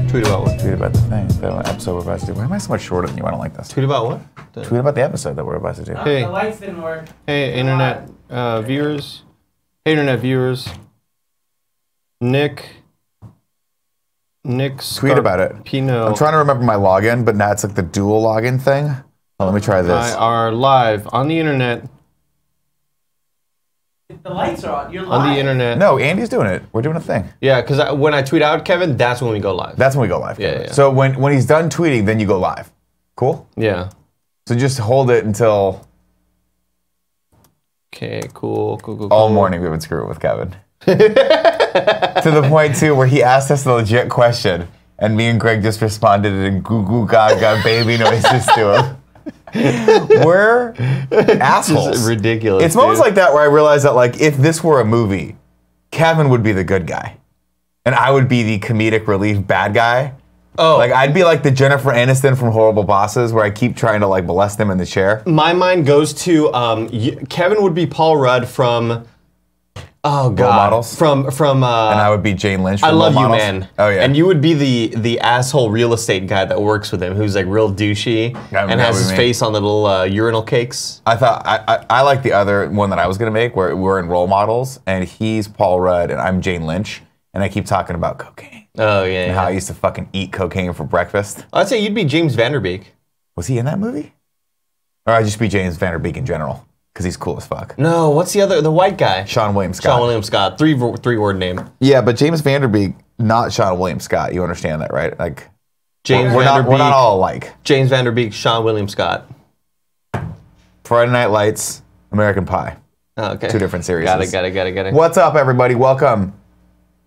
Tweet about what? Tweet about the thing, the episode we're about to do. Why am I so much shorter than you? I don't like this. Tweet about what? Tweet about the episode that we're about to do. Hey. The lights didn't work. Hey, internet viewers. Hey, internet viewers. Nick Scarpino. Tweet about it. I'm trying to remember my login, but now it's like the dual login thing. Oh, let me try this. I are live on the internet. The lights are on. You're live. On the internet. No, Andy's doing it. We're doing a thing. Yeah, because when I tweet out, Kevin, that's when we go live. That's when we go live. Yeah. So when he's done tweeting, then you go live. Cool? Yeah. So just hold it until... Okay, cool. All morning we've been screwing with Kevin. To the point, too, where he asked us a legit question, and me and Greg just responded in goo goo gaga baby noises to him. We're assholes. This is ridiculous. It's moments like that where I realize that, like, if this were a movie, Kevin would be the good guy, and I would be the comedic relief bad guy. Oh, like I'd be like the Jennifer Aniston from Horrible Bosses, where I keep trying to like molest him in the chair. My mind goes to Kevin would be Paul Rudd from. Oh God! Role Models. From and I would be Jane Lynch. From I Love Role You, Models. Man. Oh yeah. And you would be the asshole real estate guy that works with him, who's like real douchey and has his face on the little urinal cakes. I thought I like the other one that I was gonna make, where we're in Role Models, and he's Paul Rudd and I'm Jane Lynch, and I keep talking about cocaine. Oh yeah. And how I used to fucking eat cocaine for breakfast. I'd say you'd be James Vanderbeek. Was he in that movie? Or I'd just be James Vanderbeek in general, because he's cool as fuck. No, what's the white guy? Sean William Scott. Sean William Scott. Three-word name. Yeah, but James Vanderbeek, not Sean William Scott. You understand that, right? Like, James we're Vanderbeek. We're not all alike. James Vanderbeek, Sean William Scott. Friday Night Lights, American Pie. Oh, okay. Two different series. Got it. What's up, everybody? Welcome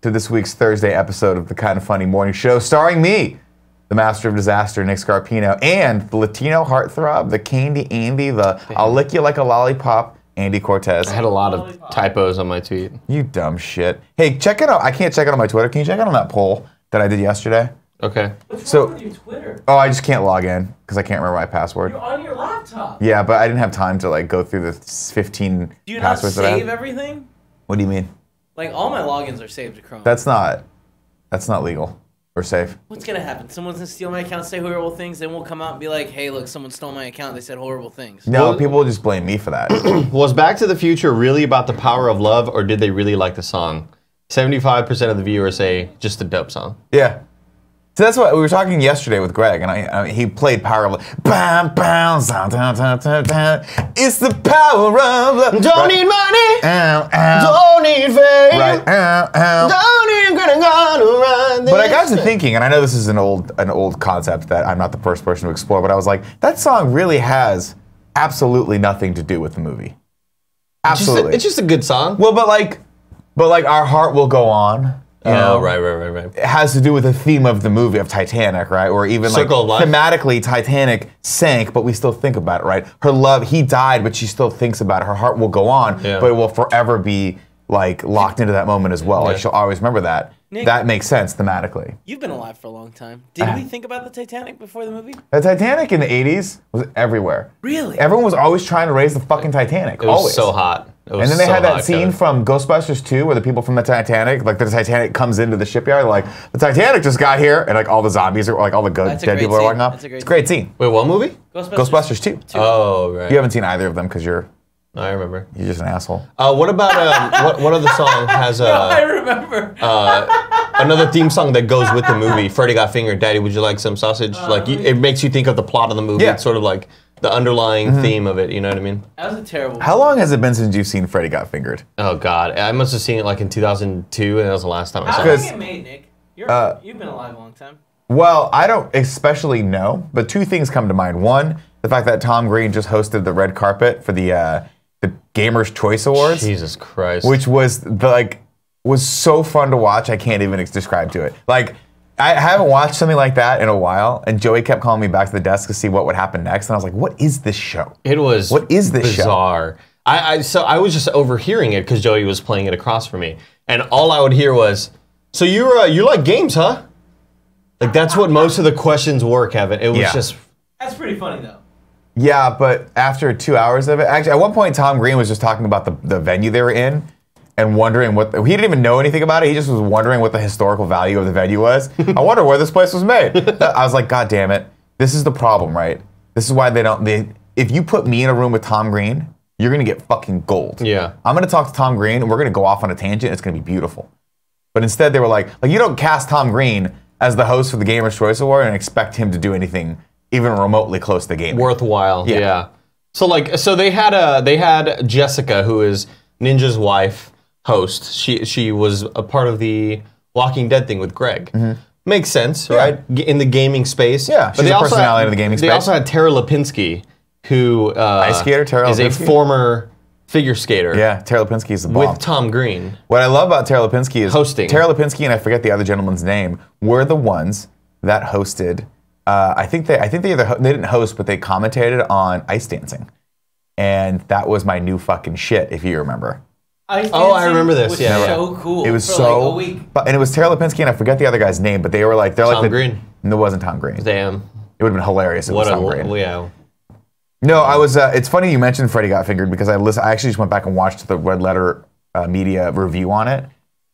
to this week's Thursday episode of the Kind of Funny Morning Show, starring me, the master of disaster, Nick Scarpino, and the Latino heartthrob, the Candy Andy, the I'll lick you like a lollipop, Andy Cortez. I had a lot of typos on my tweet. You dumb shit. Hey, check it out. I can't check it on my Twitter. Can you check it on that poll that I did yesterday? Okay. What's wrong with your Twitter? Oh, I just can't log in because I can't remember my password. You're on your laptop. Yeah, but I didn't have time to like go through the 15 Do you not passwords that I save have. everything? What do you mean? Like, all my logins are saved to Chrome. That's not legal or safe. What's gonna happen? Someone's gonna steal my account, say horrible things, then we'll come out and be like, hey, look, someone stole my account, they said horrible things. No, Well- people will just blame me for that. Was Back to the Future really about the power of love, or did they really like the song? 75% of the viewers say just a dope song. Yeah. So that's what we were talking yesterday with Greg, and he played Power of Love. Bam, bam, sound, down, down, down, down. It's the power of love. Don't need money. Ow, ow. Don't need fame. Right. Ow, ow. Don't need gonna run. But I got to thinking, and I know this is an old concept that I'm not the first person to explore, but I was like, that song really has absolutely nothing to do with the movie. Absolutely. It's just a good song. Well, but like Our Heart Will Go On. You know, right. It has to do with the theme of the movie of Titanic, right? Or even Circle of like Life. thematically, Titanic sank, but we still think about it, right? Her love, he died, but she still thinks about it. Her heart will go on, but it will forever be like locked into that moment as well. Like she'll always remember that. Nick, that makes sense thematically. You've been alive for a long time. Did we think about the Titanic before the movie? The Titanic in the 80s was everywhere. Really? Everyone was always trying to raise the fucking Titanic. It was always. so hot. And then they had that scene from Ghostbusters 2 where the people from the Titanic, like the Titanic comes into the shipyard, like, the Titanic just got here, and like all the zombies are, like all the dead people are walking off. That's a great It's a great scene. Wait, what movie? Ghostbusters 2. Oh, right. You haven't seen either of them because you're I remember. just an asshole. What about what other song has I remember. another theme song that goes with the movie? Freddie Got Fingered. Daddy, would you like some sausage? It makes you think of the plot of the movie. Yeah. It's sort of like the underlying theme of it. You know what I mean? That was a terrible How long has it been since you've seen Freddie Got Fingered? Oh God, I must have seen it like in 2002, and that was the last time I saw How it. did it get made, Nick? You've been alive a long time. Well, I don't especially know, but two things come to mind. One, the fact that Tom Green just hosted the red carpet for the Gamers' Choice Awards. Jesus Christ. Which was was so fun to watch. I can't even describe to it. Like, I haven't watched something like that in a while, and Joey kept calling me back to the desk to see what would happen next, and I was like, "What is this show? It was What is this show?" bizarre. So I was just overhearing it because Joey was playing it across from me, and all I would hear was, "So you like games, huh?" Like that's what most of the questions were, Kevin. It was just. That's pretty funny, though. Yeah, but after 2 hours of it, actually, at one point, Tom Green was just talking about the venue they were in, and wondering what he didn't even know anything about it. He just was wondering what the historical value of the venue was. I wonder where this place was made. I was like, God damn it. This is the problem, right? This is why if you put me in a room with Tom Green, you're going to get fucking gold. Yeah. I'm going to talk to Tom Green, and we're going to go off on a tangent. It's going to be beautiful. But instead, they were like, you don't cast Tom Green as the host for the Gamer's Choice Award and expect him to do anything even remotely close to gaming. Worthwhile. Yeah. So they had Jessica, who is Ninja's wife, host. She was a part of the Walking Dead thing with Greg. Makes sense, right? In the gaming space. Yeah, she's a personality in the gaming space. They also had Tara Lipinski, who ice skater Tara is Lipinski? a former figure skater. Yeah, Tara Lipinski is the bomb. With Tom Green. What I love about Tara Lipinski is hosting. Tara Lipinski and I forget the other gentleman's name were the ones that hosted. I think they didn't host, but they commentated on ice dancing, and that was my new fucking shit. If you remember. I remember this. Yeah, so cool. It was for so. like a week. And it was Tara Lipinski and I forget the other guy's name, but they were like Tom Green. No, it wasn't Tom Green. Damn. It would have been hilarious if it was Tom Green. Yeah. No, I was. It's funny you mentioned Freddy Got Fingered because I actually just went back and watched the Red Letter Media review on it,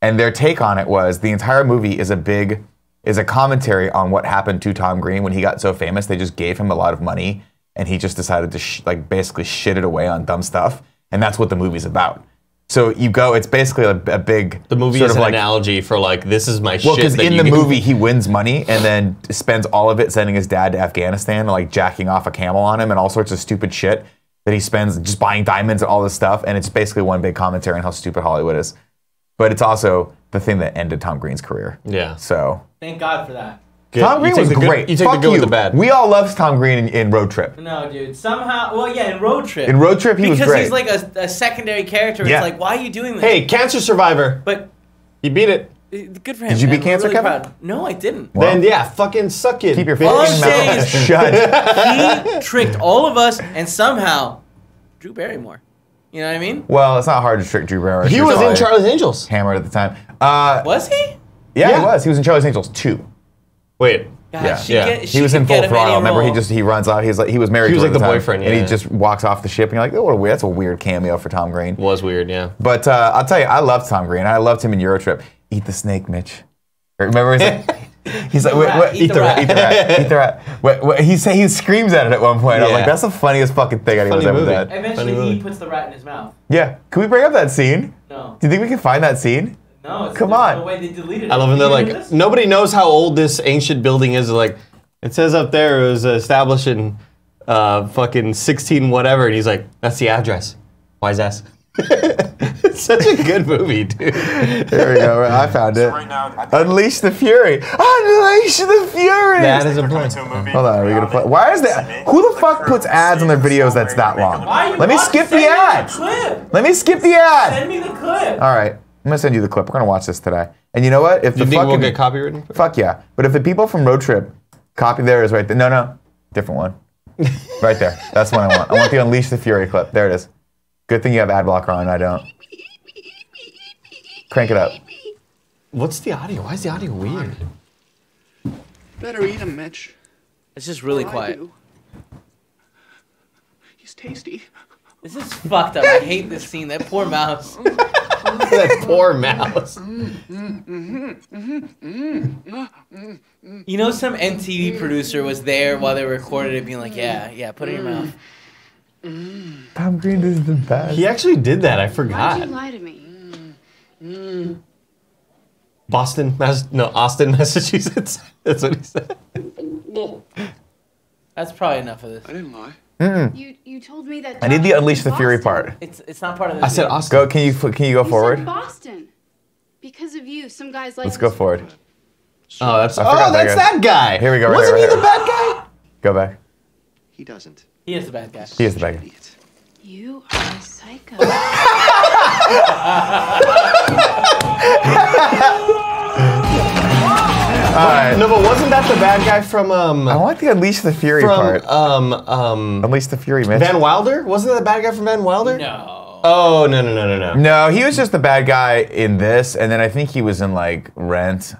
and their take on it was the entire movie is a commentary on what happened to Tom Green when he got so famous. They just gave him a lot of money, and he just decided to basically shit it away on dumb stuff, and that's what the movie's about. So you go, it's basically a big. The movie is an analogy for this is my shit. Well, because in the movie he wins money and then spends all of it sending his dad to Afghanistan and jacking off a camel on him and all sorts of stupid shit that he spends just buying diamonds and all this stuff. And it's basically one big commentary on how stupid Hollywood is. But it's also the thing that ended Tom Green's career. Yeah. So. Thank God for that. Good. Tom Green was great. You take the good with the bad. We all loved Tom Green in Road Trip. No, dude. Somehow, in Road Trip. In Road Trip, he was great. Because he's like a secondary character. Yeah. It's like, why are you doing this? Hey, cancer survivor. But you beat it. Good for him. Did you beat cancer, really Kevin? Proud. No, I didn't. Well, then fucking suck it. Keep your All I'm fucking saying mouth is shut. he tricked all of us and somehow Drew Barrymore. You know what I mean? Well, it's not hard to trick Drew Barrymore. He was in Charlie's Angels. Hammered at the time. Was he? Yeah, he was. He was in Charlie's Angels 2. Wait. God, He was in Full Throttle. Remember, he runs out. He was married. He was to her like the at time, boyfriend, and yeah. he just walks off the ship. And you're like, oh, that's a weird cameo for Tom Green. Was weird, yeah. But I'll tell you, I loved Tom Green. I loved him in Eurotrip. Eat the snake, Mitch. Remember, he's like, eat the rat, eat the rat, eat the rat. He screams at it at one point. I was like, that's the funniest fucking thing anyone's ever done. Eventually, he puts the rat in his mouth. Yeah. Can we bring up that scene? No. Do you think we can find that scene? No. Come on. No way they deleted it. I love when they're like, nobody knows how old this ancient building is. Like, it says up there it was established in fucking 16 whatever, and he's like, that's the address. Wise ass. It's such a good movie, dude. There we go. I found it. Unleash the Fury. Unleash the Fury. That is a play. Hold on, are we gonna play? Why is that? Who the fuck puts ads on their videos that's that long? Let me skip the ad. Let me skip the ad. Send me the clip. All right, I'm gonna send you the clip. We're gonna watch this today. And you know what? If you think we'll get copywritten? Fuck yeah. But if the people from Road Trip copy theirs right there. No, different one. Right there. That's what I want. I want the Unleash the Fury clip. There it is. Good thing you have ad blocker on. I don't. Crank it up. What's the audio? Why is the audio weird? Better eat him, Mitch. It's just really quiet. He's tasty. This is fucked up. I hate this scene. That poor mouse. That poor mouse. You know, some MTV producer was there while they recorded it, being like, "Yeah, put it in your mouth." Tom Green is the best. He actually did that. I forgot. Why'd you lie to me? Austin, Massachusetts. That's what he said. That's probably enough of this. I didn't lie. You told me that. I need the Unleash the Fury part. It's not part of this. I said video. Austin. Go. Can you go You forward? said Boston. Because of you, some guys like. Let's go forward. Oh, that's forgot that that guy. Here we go. Wasn't right he here. the bad guy? Go back. He doesn't. He is the bad guy. He is the bad guy. Idiot. You are a psycho. No, but wasn't that the bad guy from I want the Unleash the Fury part. Unleash the Fury, Mitch. Van Wilder? Wasn't that the bad guy from Van Wilder? No. Oh, no. No, he was just the bad guy in this, and then I think he was in like Rent,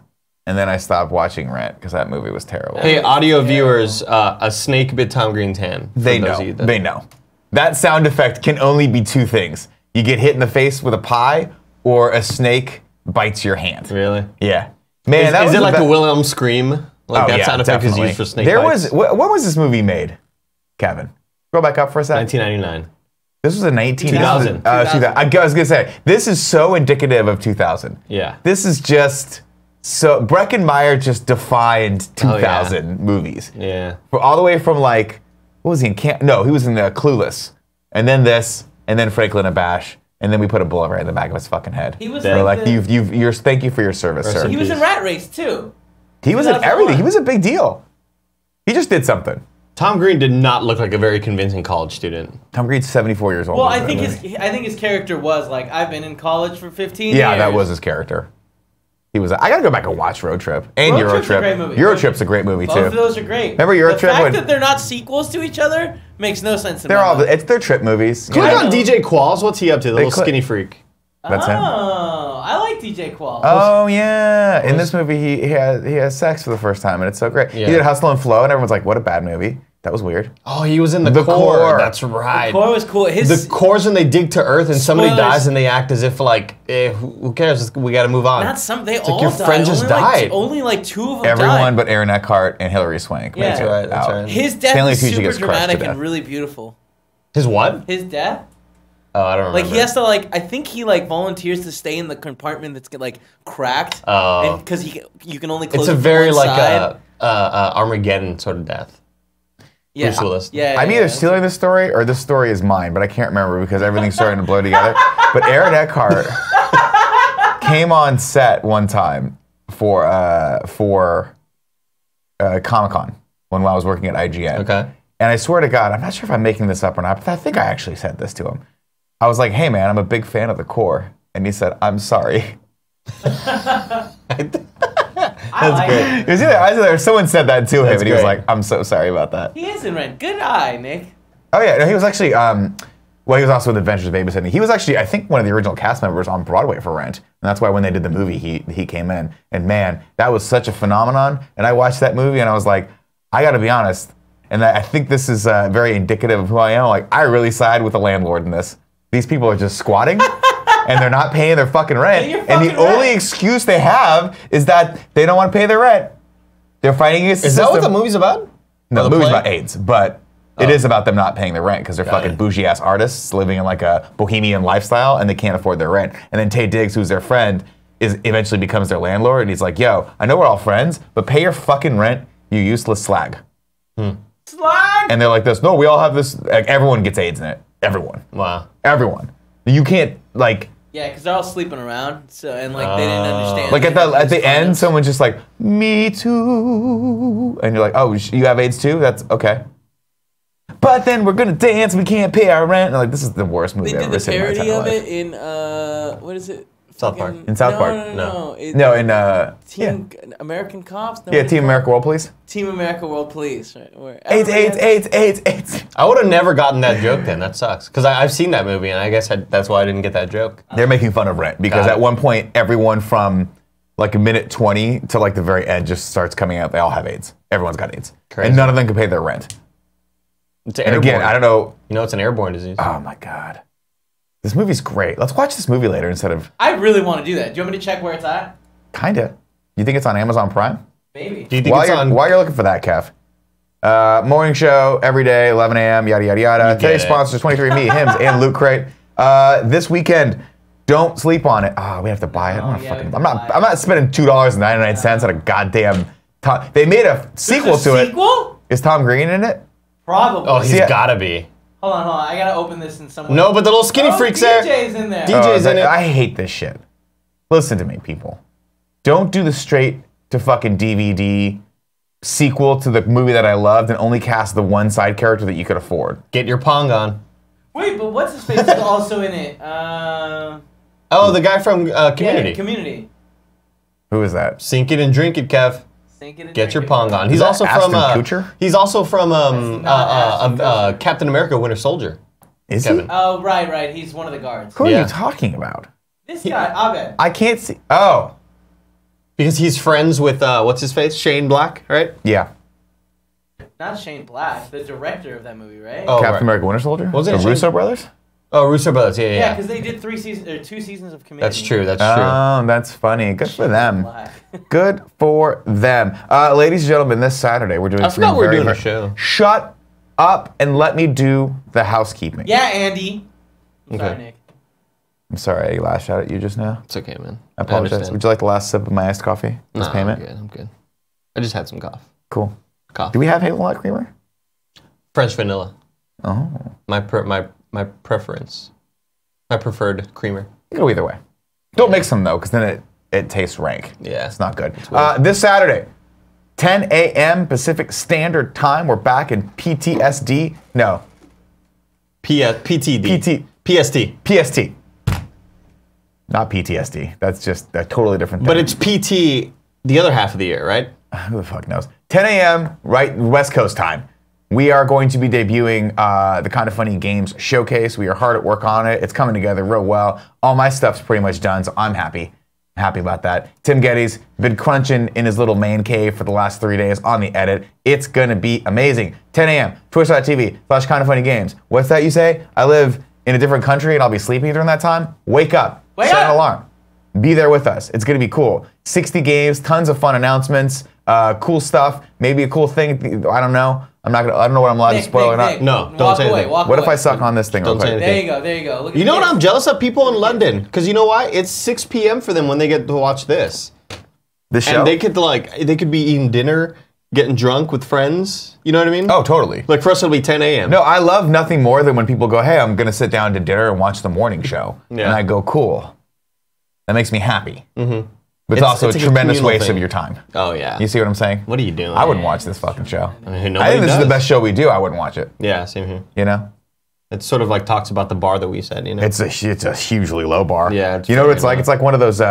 and then I stopped watching Rent because that movie was terrible. Hey, audio viewers, a snake bit Tom Green's hand. They know. They know. That sound effect can only be two things. You get hit in the face with a pie, or a snake bites your hand. Really? Yeah. Man, Is it like the Wilhelm scream? Like that sound effect is used for snake bites? When was this movie made, Kevin? Go back up for a second. 1999. This was a 2000. 2000. I was gonna say this is so indicative of 2000. Yeah. This is just so Breckenmeyer just defined 2000 movies. Yeah. All the way from like what was he in? No, he was in Clueless, and then this, and then Franklin and Bash, and then we put a bullet right in the back of his fucking head. He was We're like thank you for your service, sir. He was in Rat Race too. He was in everything. He was a big deal. He just did something. Tom Green did not look like a very convincing college student. Tom Green's 74 years old. Well, I think his character was like, I've been in college for 15 years. Yeah, that was his character. He was. I gotta go back and watch Road Trip and Road Trip's a great movie. Euro Trip's a great movie too. Both of those are great. Remember Euro Trip? The fact that they're not sequels to each other makes no sense to me. They're trip movies. Click on DJ Qualls. What's he up to? The little skinny freak. That's him. Oh, I like DJ Qualls. Oh yeah, in this movie he has sex for the first time and it's so great. Yeah. He did Hustle and Flow and everyone's like, what a bad movie. That was weird. Oh, he was in the core. That's right. The core was cool. The core's when they dig to Earth and somebody dies and they act as if like, who cares? We got to move on. Not some. They it's all like your died. friend just died. Only like 2 of them Everyone died. but Aaron Eckhart and Hilary Swank. Yeah, that's right. That's right. His death Stanley is Tucci super gets crushed to dramatic death. and really beautiful. His what? His death. Oh, I don't remember. Like he has to I think he volunteers to stay in the compartment that's cracked. Oh. Because you can only close. It's a it from very one side. Armageddon sort of death. Yeah. Bruce Willis. Yeah. I'm either stealing this story or this story is mine, but I can't remember because everything's starting to blur together. But Aaron Eckhart came on set one time for Comic-Con when I was working at IGN. Okay. And I swear to God, I'm not sure if I'm making this up or not, but I think I actually said this to him. I was like, hey man, I'm a big fan of the core. And he said, I'm sorry. That's great. It was either someone said that to him and he was like, I'm so sorry about that. He is in Rent. Good eye, Nick. Oh yeah, no, he was actually, well, he was also in Adventures of Babysitting. He was actually, I think, one of the original cast members on Broadway for Rent. And that's why when they did the movie, he came in. And man, that was such a phenomenon. And I watched that movie and I was like, I gotta be honest, and I think this is very indicative of who I am. Like, I really side with the landlord in this. These people are just squatting, and they're not paying their fucking rent. And the only excuse they have is that they don't want to pay their rent. They're fighting against the system. Is that what the movie's about? No, the movie's about AIDS, but it is about them not paying their rent because they're fucking bougie-ass artists living in like a bohemian lifestyle, and they can't afford their rent. And then Tay Diggs, who's their friend, eventually becomes their landlord, and he's like, yo, I know we're all friends, but pay your fucking rent, you useless slag. Slag! And they're like this, no, we all have this, like, everyone gets AIDS in it. Everyone. Wow. Everyone. You can't, like... Yeah, because they're all sleeping around, so and like they didn't understand. Like at the end, someone's just like, me too. And you're like, oh, you have AIDS too? That's okay. But then we're gonna dance, we can't pay our rent. And like, this is the worst movie I've ever seen in my entire life. They did the parody of it in, what is it? South Park. In South Park. No. in American Cops? No, yeah, Team America World Police. Team America World Police. Right, where AIDS. I would have never gotten that joke then. That sucks. Because I've seen that movie, and I guess that's why I didn't get that joke. They're making fun of rent because at one point, everyone from like a minute 20 to like the very end just starts coming out. They all have AIDS. Everyone's got AIDS. Crazy. And none of them can pay their rent. It's and again, I don't know. You know, it's an airborne disease. Oh my God. This movie's great. Let's watch this movie later instead of... I really want to do that. Do you want me to check where it's at? Kinda. You think it's on Amazon Prime? Maybe. Do you think it's on... While you're looking for that, Kev. Morning show, every day, 11 a.m., yada, yada, yada. Today's sponsors, 23andMe, Hims, and Loot Crate. This weekend, don't sleep on it. Oh, we have to buy it. I'm not spending $2.99 on a goddamn... They made a sequel to it. Sequel? Is Tom Green in it? Probably. Oh, he's gotta be. Hold on. I gotta open this in some way. No, but the little skinny freak's there. DJ's in there. DJ's in it. I hate this shit. Listen to me, people. Don't do the straight to fucking DVD sequel to the movie that I loved and only cast the one side character that you could afford. Get your Pong on. Wait, but what's his face is also in it? Oh, the guy from Community. Yeah, Community. Who is that? Sink it and drink it, Kev. Get your Pong on. He's also Ashton from Kutcher? He's also from Captain America: Winter Soldier. Is Kevin. he? Oh, right. He's one of the guards. Who are you talking about? This guy, Abed. I can't see. Oh. Because he's friends with what's his face? Shane Black, right? Yeah. Not Shane Black, the director of that movie, right? Oh, Captain America: Winter Soldier? Wasn't the it Russo Shane- brothers? Oh, Russo Brothers. Yeah, Yeah, because they did 2 seasons of Community. That's true. That's true. Oh, that's funny. Good for them. Good for them. Ladies and gentlemen, this Saturday we're doing. I forgot we're doing a show. Shut up and let me do the housekeeping. Yeah, Andy. Okay. Sorry, Nick. I'm sorry I lashed out at you just now. It's okay, man. I apologize. understand. Would you like the last sip of my iced coffee? This No, payment? I'm good. I just had some cough. Cool. Cough. Do we have hazelnut creamer? French vanilla. Oh. My preference. My preferred creamer. You go either way. Don't mix them though, because then it tastes rank. Yeah. It's not good. weird. This Saturday, 10 a.m. Pacific Standard Time. We're back in PTSD. No. PTD. PST. PST. Not PTSD. That's just a totally different thing. But it's PT the other half of the year, right? Who the fuck knows? 10 a.m. right West Coast time. We are going to be debuting the Kind of Funny Games Showcase. We are hard at work on it. It's coming together real well. All my stuff's pretty much done, so I'm happy. Happy about that. Tim Gettys been crunching in his little man cave for the last 3 days on the edit. It's gonna be amazing. 10 a.m. Twitch.tv/kindoffunnygames. What's that you say? I live in a different country and I'll be sleeping during that time? Wake up. Set an alarm. Be there with us. It's gonna be cool. 60 games, tons of fun announcements, cool stuff, maybe a cool thing. I don't know. I don't know what I'm allowed to spoil or not. No, don't say anything. What if I suck on this thing real quick? There you go. Look at You know what? this. I'm jealous of people in London because you know why? It's 6 p.m. for them when they get to watch this. This show? And they could be eating dinner, getting drunk with friends. You know what I mean? Oh, totally. Like for us, it'll be 10 a.m. No, I love nothing more than when people go, hey, I'm going to sit down to dinner and watch the morning show. Yeah. And I go, cool. That makes me happy. Mm-hmm. But it's also it's a like a tremendous communal waste thing. of your time. Oh yeah. You see what I'm saying? What are you doing? I wouldn't watch this fucking show. I mean, I nobody think this is does. the best show we do. I wouldn't watch it. Yeah, same here. You know? It sort of like talks about the bar that we said. You know. It's a hugely low bar. Yeah, it's you know what very it's like? low. It's like one of those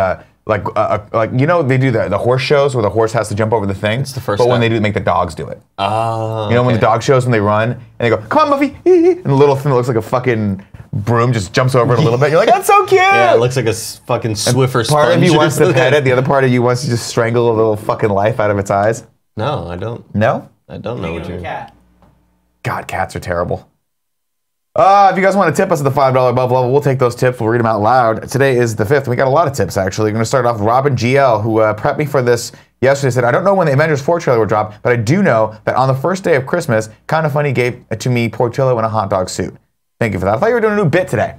like you know they do the horse shows where the horse has to jump over the thing. It's the first But when step. they do, make the dogs do it. Oh. You know when the dog shows when they run and they go, "Come on, Muffy," and the little thing that looks like a fucking broom just jumps over it a little bit. You're like, "That's so cute." Yeah, it looks like a fucking Swiffer sponge. Part of you or wants to something. pet it. The other part of you wants to just strangle a little fucking life out of its eyes. No, I don't. No? I don't know Think what of a you're. cat. God, cats are terrible. If you guys want to tip us at the $5 above level, we'll take those tips. We'll read them out loud. Today is the 5th. We got a lot of tips, actually. We're going to start off with Robin GL, who prepped me for this yesterday. Said, I don't know when the Avengers 4 trailer will drop, but I do know that on the first day of Christmas, Kind of Funny gave to me Portillo in a hot dog suit. Thank you for that. I thought you were doing a new bit today.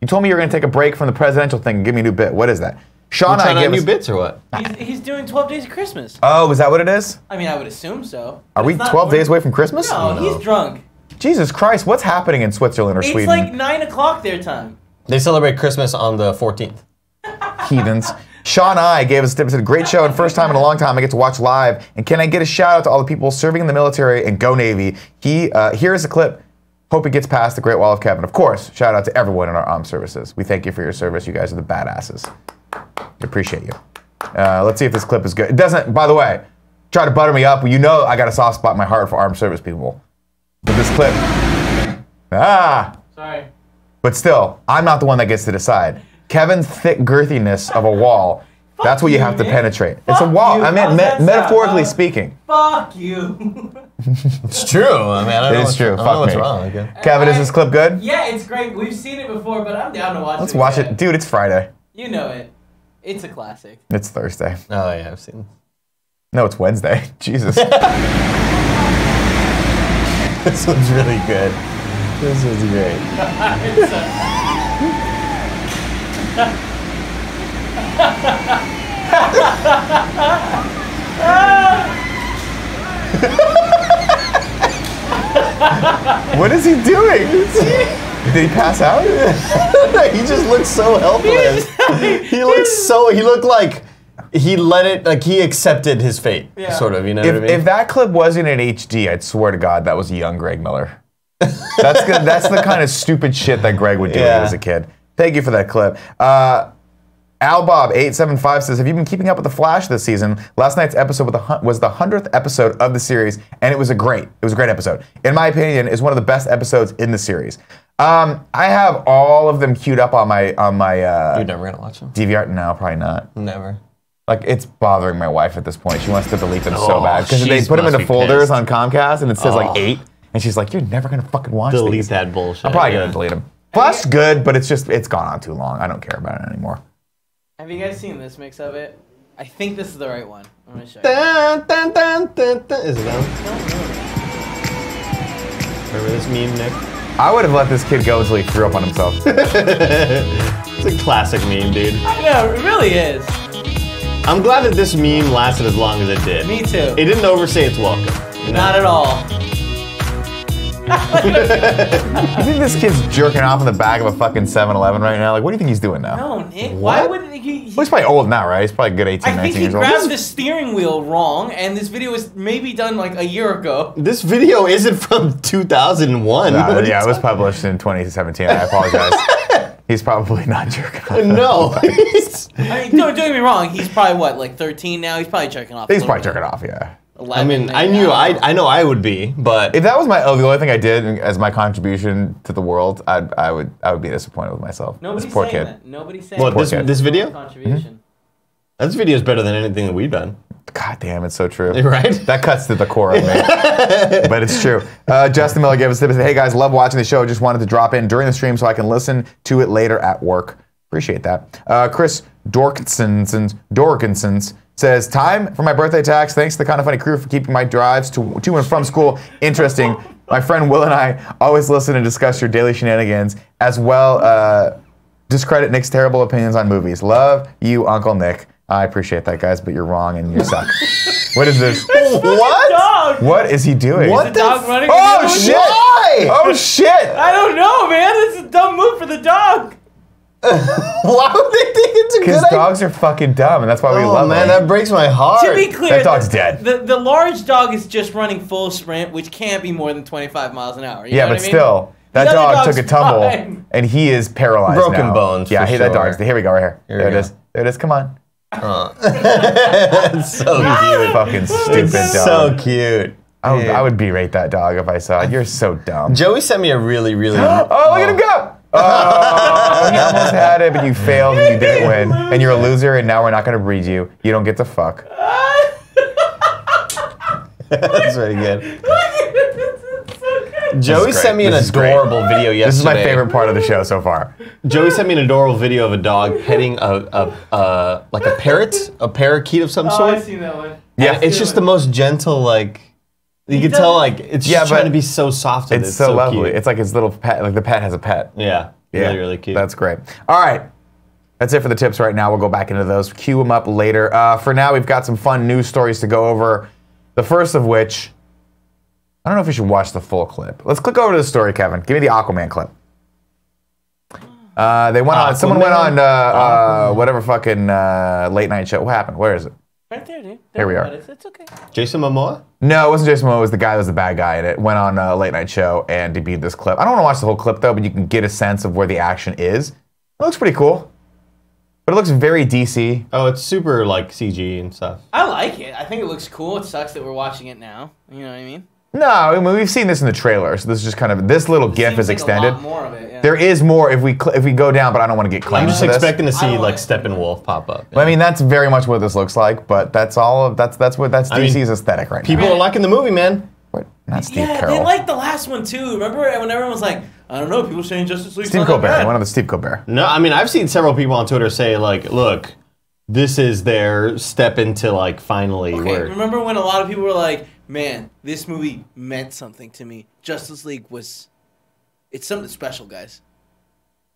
You told me you were going to take a break from the presidential thing and give me a new bit. What is that? Sean You and trying I out gave new us... bits or what? He's doing 12 Days of Christmas. Oh, is that what it is? I mean, I would assume so. Are we 12 days away from Christmas? No, he's drunk. Jesus Christ, what's happening in Switzerland or It's Sweden? like 9 o'clock their time. They celebrate Christmas on the 14th. Heathens. Sean I gave us a tip. Said, great show and first time in a long time I get to watch live. And can I get a shout out to all the people serving in the military and Go Navy? Here's a clip. Hope it gets past the Great Wall of Kevin. Of course, shout out to everyone in our armed services. We thank you for your service. You guys are the badasses. We appreciate you. Let's see if this clip is good. It doesn't, by the way, try to butter me up. You know I got a soft spot in my heart for armed service people. But this clip, Sorry. but still, I'm not the one that gets to decide. Kevin's thick girthiness of a wall, that's what you have to penetrate. It's a wall. I mean, metaphorically speaking. Fuck you. It's true. I mean, I don't know It is true. I don't Fuck know what's me. wrong. Okay. Kevin, is this clip good? Yeah, it's great. We've seen it before, but I'm down to watch it. Let's watch again. it. Dude, it's Friday. You know it. It's a classic. It's Thursday. Oh yeah, I've seen. No, it's Wednesday. Jesus. This one's really good. This is great. What is he doing? Did he pass out? He just looks so helpless. He looked like he let it, like he accepted his fate, sort of, you know what I mean? If that clip wasn't in HD, I'd swear to God that was a young Greg Miller. That's good. That's the kind of stupid shit that Greg would do when he was a kid. Thank you for that clip. Albob875 says, have you been keeping up with The Flash this season? Last night's episode was the 100th episode of the series, and it was a great episode. In my opinion, it's one of the best episodes in the series. I have all of them queued up on my You're never gonna watch them. DVR. No, probably not. Never. Like, it's bothering my wife at this point. She wants to delete them so bad. Because they she put them must into be folders pissed. on Comcast, and it says like 8. And she's like, you're never going to fucking watch Delete these. that bullshit. I'm probably going to delete them. Flash's good, but it's gone on too long. I don't care about it anymore. Have you guys seen this mix of it? I think this is the right one. I'm gonna show you. Dun, dun, dun, dun, dun. Is it them? Remember this meme, Nick? I would have let this kid go until he threw up on himself. It's a classic meme, dude. I know, it really is. I'm glad that this meme lasted as long as it did. Me too. It didn't overstay its welcome. You know? Not at all. You think this kid's jerking off in the back of a fucking 7-Eleven right now? Like, what do you think he's doing now? No, Nick. What? Why would he? Well, he's probably old now, right? He's probably a good 18, I 19 think he years old. grabbed the steering wheel wrong, and this video was maybe done like a year ago. This video isn't from 2001. Yeah, it was published in 2017. I apologize. He's probably not jerking off. No. I mean, don't get me wrong. He's probably what, like 13 now. He's probably jerking off. He's probably jerking off, yeah. 11, I mean, maybe. I know I would be, but If that was the only thing I did as my contribution to the world, I would be disappointed with myself. Nobody's This poor saying kid. that. Nobody's saying what that. this video? Contribution. This video is better than anything that we've done, God damn, it's so true. right? That cuts to the core of me. But it's true. Justin Miller gave us a tip. Hey guys, love watching the show. Just wanted to drop in during the stream so I can listen to it later at work. Appreciate that. Chris Dorkinsons says, time for my birthday tax. Thanks to the Kind of Funny crew for keeping my drives to and from school interesting. My friend Will and I always listen and discuss your daily shenanigans, as well discredit Nick's terrible opinions on movies. Love you, Uncle Nick. I appreciate that, guys, but you're wrong and you suck. What is this? What? Dog. What is he doing? What The dog running. Oh, around? shit! Why? Oh, shit! I don't know, man. It's a dumb move for the dog. Why would they think it's a good Because idea? dogs are fucking dumb, and that's why we Oh love man, them. that breaks my heart. To be clear, That dog's dead. The large dog is just running full sprint, which can't be more than 25 miles an hour. You Yeah, know but what I mean? still, that The other dog dog's took a tumble, fine. and he is paralyzed Broken now. bones, Yeah, for hey, that sure. dog's. Here we go, right here. Here There we it go. is. There it is. Come on. It's so cute. Fucking stupid It's dog. so cute. I would berate that dog if I saw it. You're so dumb. Joey sent me a really, really. Oh, look at him go! Oh, you almost had it, but you failed and you didn't win. And you're a loser, and now we're not going to breed you. You don't get to fuck. That's very good. It's so good. Joey great. sent me an This is great. adorable video yesterday. This is my favorite part of the show so far. Joey sent me an adorable video of a dog petting like a parrot, a parakeet of some Oh, sort. I've seen that one. Yeah. And it's just the most gentle, like you can tell, like it's Yeah, just trying but to be so soft. With It's it. so lovely. Cute. It's like his little pet, like the pet has a pet. Yeah, really, really cute. That's great. All right. That's it for the tips right now. We'll go back into those. Cue them up later. For now, we've got some fun news stories to go over. The first of which, I don't know if we should watch the full clip. Let's click over to the story, Kevin. Give me the Aquaman clip. They went on. Someone went on whatever fucking late night show. What happened? Where is it? Right there, dude. Here we are. It's okay. Jason Momoa. No, it wasn't Jason Momoa. It was the guy that was the bad guy in it. Went on a late night show and debuted this clip. I don't want to watch the whole clip though, but you can get a sense of where the action is. It looks pretty cool, but it looks very DC. Oh, it's super like CG and stuff. I like it. I think it looks cool. It sucks that we're watching it now. You know what I mean? No, I mean, we've seen this in the trailer, so this is just kind of this little GIF Seems is like extended. A lot more of it, yeah. There is more if we go down, but I don't want to get I'm claimed just for this. expecting to I see don't like like- Steppenwolf pop up. I mean, that's very much what this looks like, but that's all. That's I mean, DC's aesthetic right people now. are liking the movie, man. What? Not Steve Yeah, Carell. they liked the last one too. Remember when everyone was like, I don't know, people saying Justice League. Steve Colbert, one of the Steve Colbert. No, I mean I've seen several people on Twitter say like, look, this is their step into like finally Okay, where. remember when a lot of people were like, man, this movie meant something to me. Justice League it's something special, guys.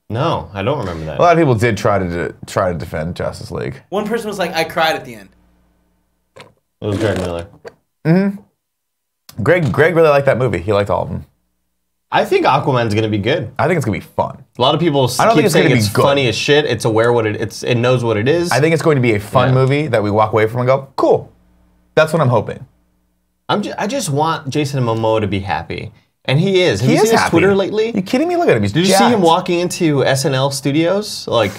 No, I don't remember that. A lot of people did try to defend Justice League. One person was like, I cried at the end. It was Greg Miller. Greg really liked that movie. He liked all of them. I think Aquaman's gonna be good. I think it's gonna be fun. A lot of people I don't keep think it's saying gonna be it's good. funny as shit. It's aware what it knows what it is. I think it's going to be a fun Yeah. movie that we walk away from and go, cool. That's what I'm hoping. I just want Jason Momoa to be happy, and he is. Have He you is seen his happy. Twitter lately? You kidding me? Look at him. He's Did you see him walking into SNL studios? Like,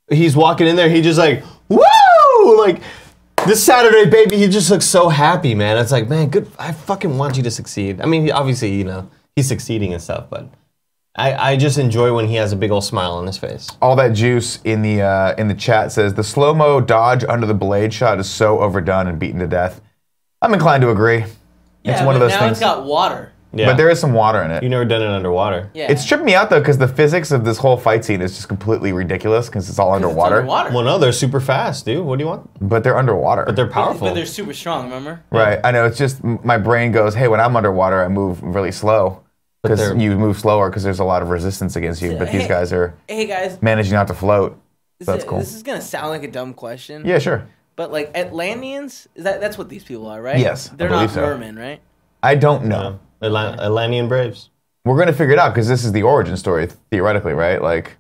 he's walking in there, he just like, woo! Like, this Saturday, baby, he just looks so happy, man. It's like, man, good. I fucking want you to succeed. I mean, obviously, you know, he's succeeding and stuff, but I just enjoy when he has a big old smile on his face. All that juice in the chat says the slow-mo dodge under the blade shot is so overdone and beaten to death. I'm inclined to agree. Yeah, It's one of but those now things. it's got water. Yeah. But there is some water in it. You've never done it underwater. Yeah. It's tripping me out though because the physics of this whole fight scene is just completely ridiculous because it's all underwater. Well, no, they're super fast, dude. What do you want? But they're underwater. But they're powerful. But they're super strong, remember? Right. I know. It's just my brain goes, hey, when I'm underwater, I move really slow. Because they're- you move slower because there's a lot of resistance against you. But these guys are Hey guys, managing not to float. So that's cool. This is gonna sound like a dumb question. Yeah, sure. But like Atlanteans, that's what these people are, right? Yes, I They're believe not so. mermen, right? I don't know. Atlantean Braves. We're going to figure it out because this is the origin story, theoretically, right? Like,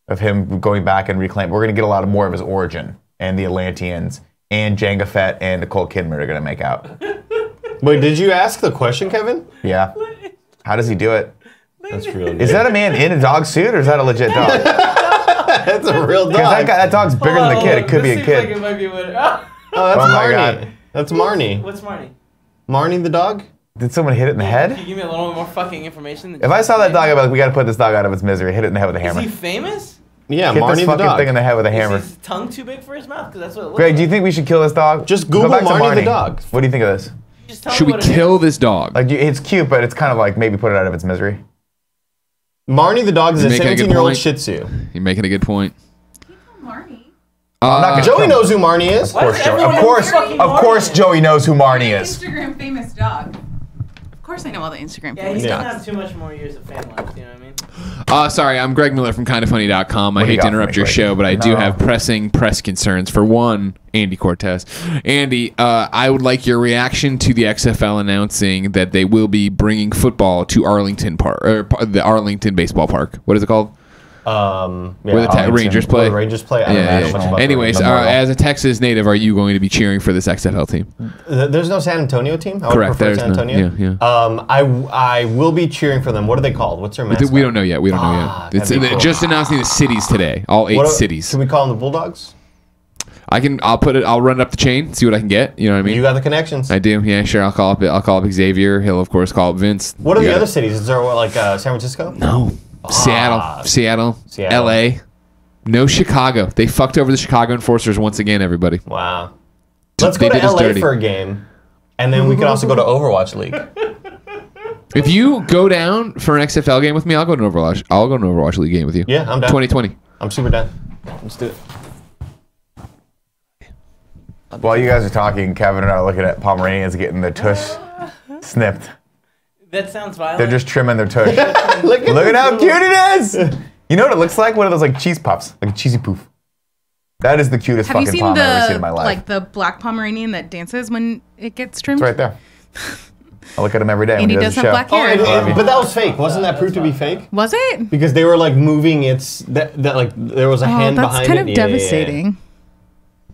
of him going back and reclaim. We're going to get a lot more of his origin. And the Atlanteans and Jango Fett and Nicole Kidman are going to make out. Wait, did you ask the question, Kevin? Yeah. How does he do it? That's real good. Is that a man in a dog suit or is that a legit dog? That's a real dog. Because that dog's bigger than the kid. It could be a kid. Like it might be what, Oh, that's Oh my Marnie. God. That's Marnie. What's Marnie? Marnie the dog? Did someone hit it in the Can head? you give me a little more fucking information? If I saw that dog, I'd be like, we got to put this dog out of its misery. Hit it in the head with a Is hammer. he famous? Yeah, Hit Marnie this the fucking dog. thing in the head with a hammer. Is his tongue too big for his mouth? Because that's what it looks Greg, like. do you think we should kill this dog? Just Go Google back to Marnie the dog. What do you think of this? Just tell me Should we what it is. kill this dog? Like, it's cute, but it's kind of like maybe put it out of its misery. Marnie the dog is a You're making a good 17-year-old point. Shih Tzu. You're making a good point. Marnie. I'm not gonna Joey kill knows who Marnie is. Why does Joey. everyone Of know course, who fucking of course, Marnie is? Joey knows who Marnie is. Instagram famous dog. Of course I know all the Instagram Yeah, famous he doesn't dogs. have too much more years of fan life, you know what I mean? Sorry, I'm Greg Miller from kindoffunny.com. I What do you hate to got for interrupt me, your Greg? show, but I do No. have pressing press concerns. For one, Andy Cortez. Andy, I would like your reaction to the XFL announcing that they will be bringing football to Arlington Park, or the Arlington Baseball Park. What is it called? Yeah, Where the Arlington. Rangers play. Where the Rangers play. I don't know much about the Anyways, Memorial. as a Texas native, are you going to be cheering for this XFL team? There's no San Antonio team? I would Correct, prefer there's San no- Antonio. yeah. I will be cheering for them. What are they called? What's their mascot? We don't know yet. We don't know Ah, yet. It's that'd be cool. just announcing the cities today. All 8 cities. Can we call them the Bulldogs? I'll run it up the chain, see what I can get. You know what I mean? You got the connections. I do. Yeah, sure. I'll call up Xavier. He'll of course call up Vince. What are You the got other it. cities? Is there like San Francisco? No. Seattle, LA. No Chicago. They fucked over the Chicago Enforcers once again, everybody. Wow. Let's go They to did us LA dirty. for a game, and then we could also go to Overwatch League. If you go down for an XFL game with me, I'll go to an Overwatch League game with you. Yeah, I'm down. 2020. I'm super down. Let's do it. While you guys are talking, Kevin and I are looking at Pomeranians getting their tush snipped. That sounds violent. They're just trimming their tush. Look Look at how cute it is! You know what it looks like? One of those like cheese puffs, like a cheesy poof. That is the cutest Have you fucking seen pom I've ever seen the in my life. like the black Pomeranian that dances when it gets trimmed? It's right there. I look at him every day when And he he does does the have show. black Oh, hair. but that was fake. Wasn't that proved to be fake? Was it? Because they were like moving its that like there was a Oh, hand that's behind kind it. of Yeah, yeah, yeah. devastating.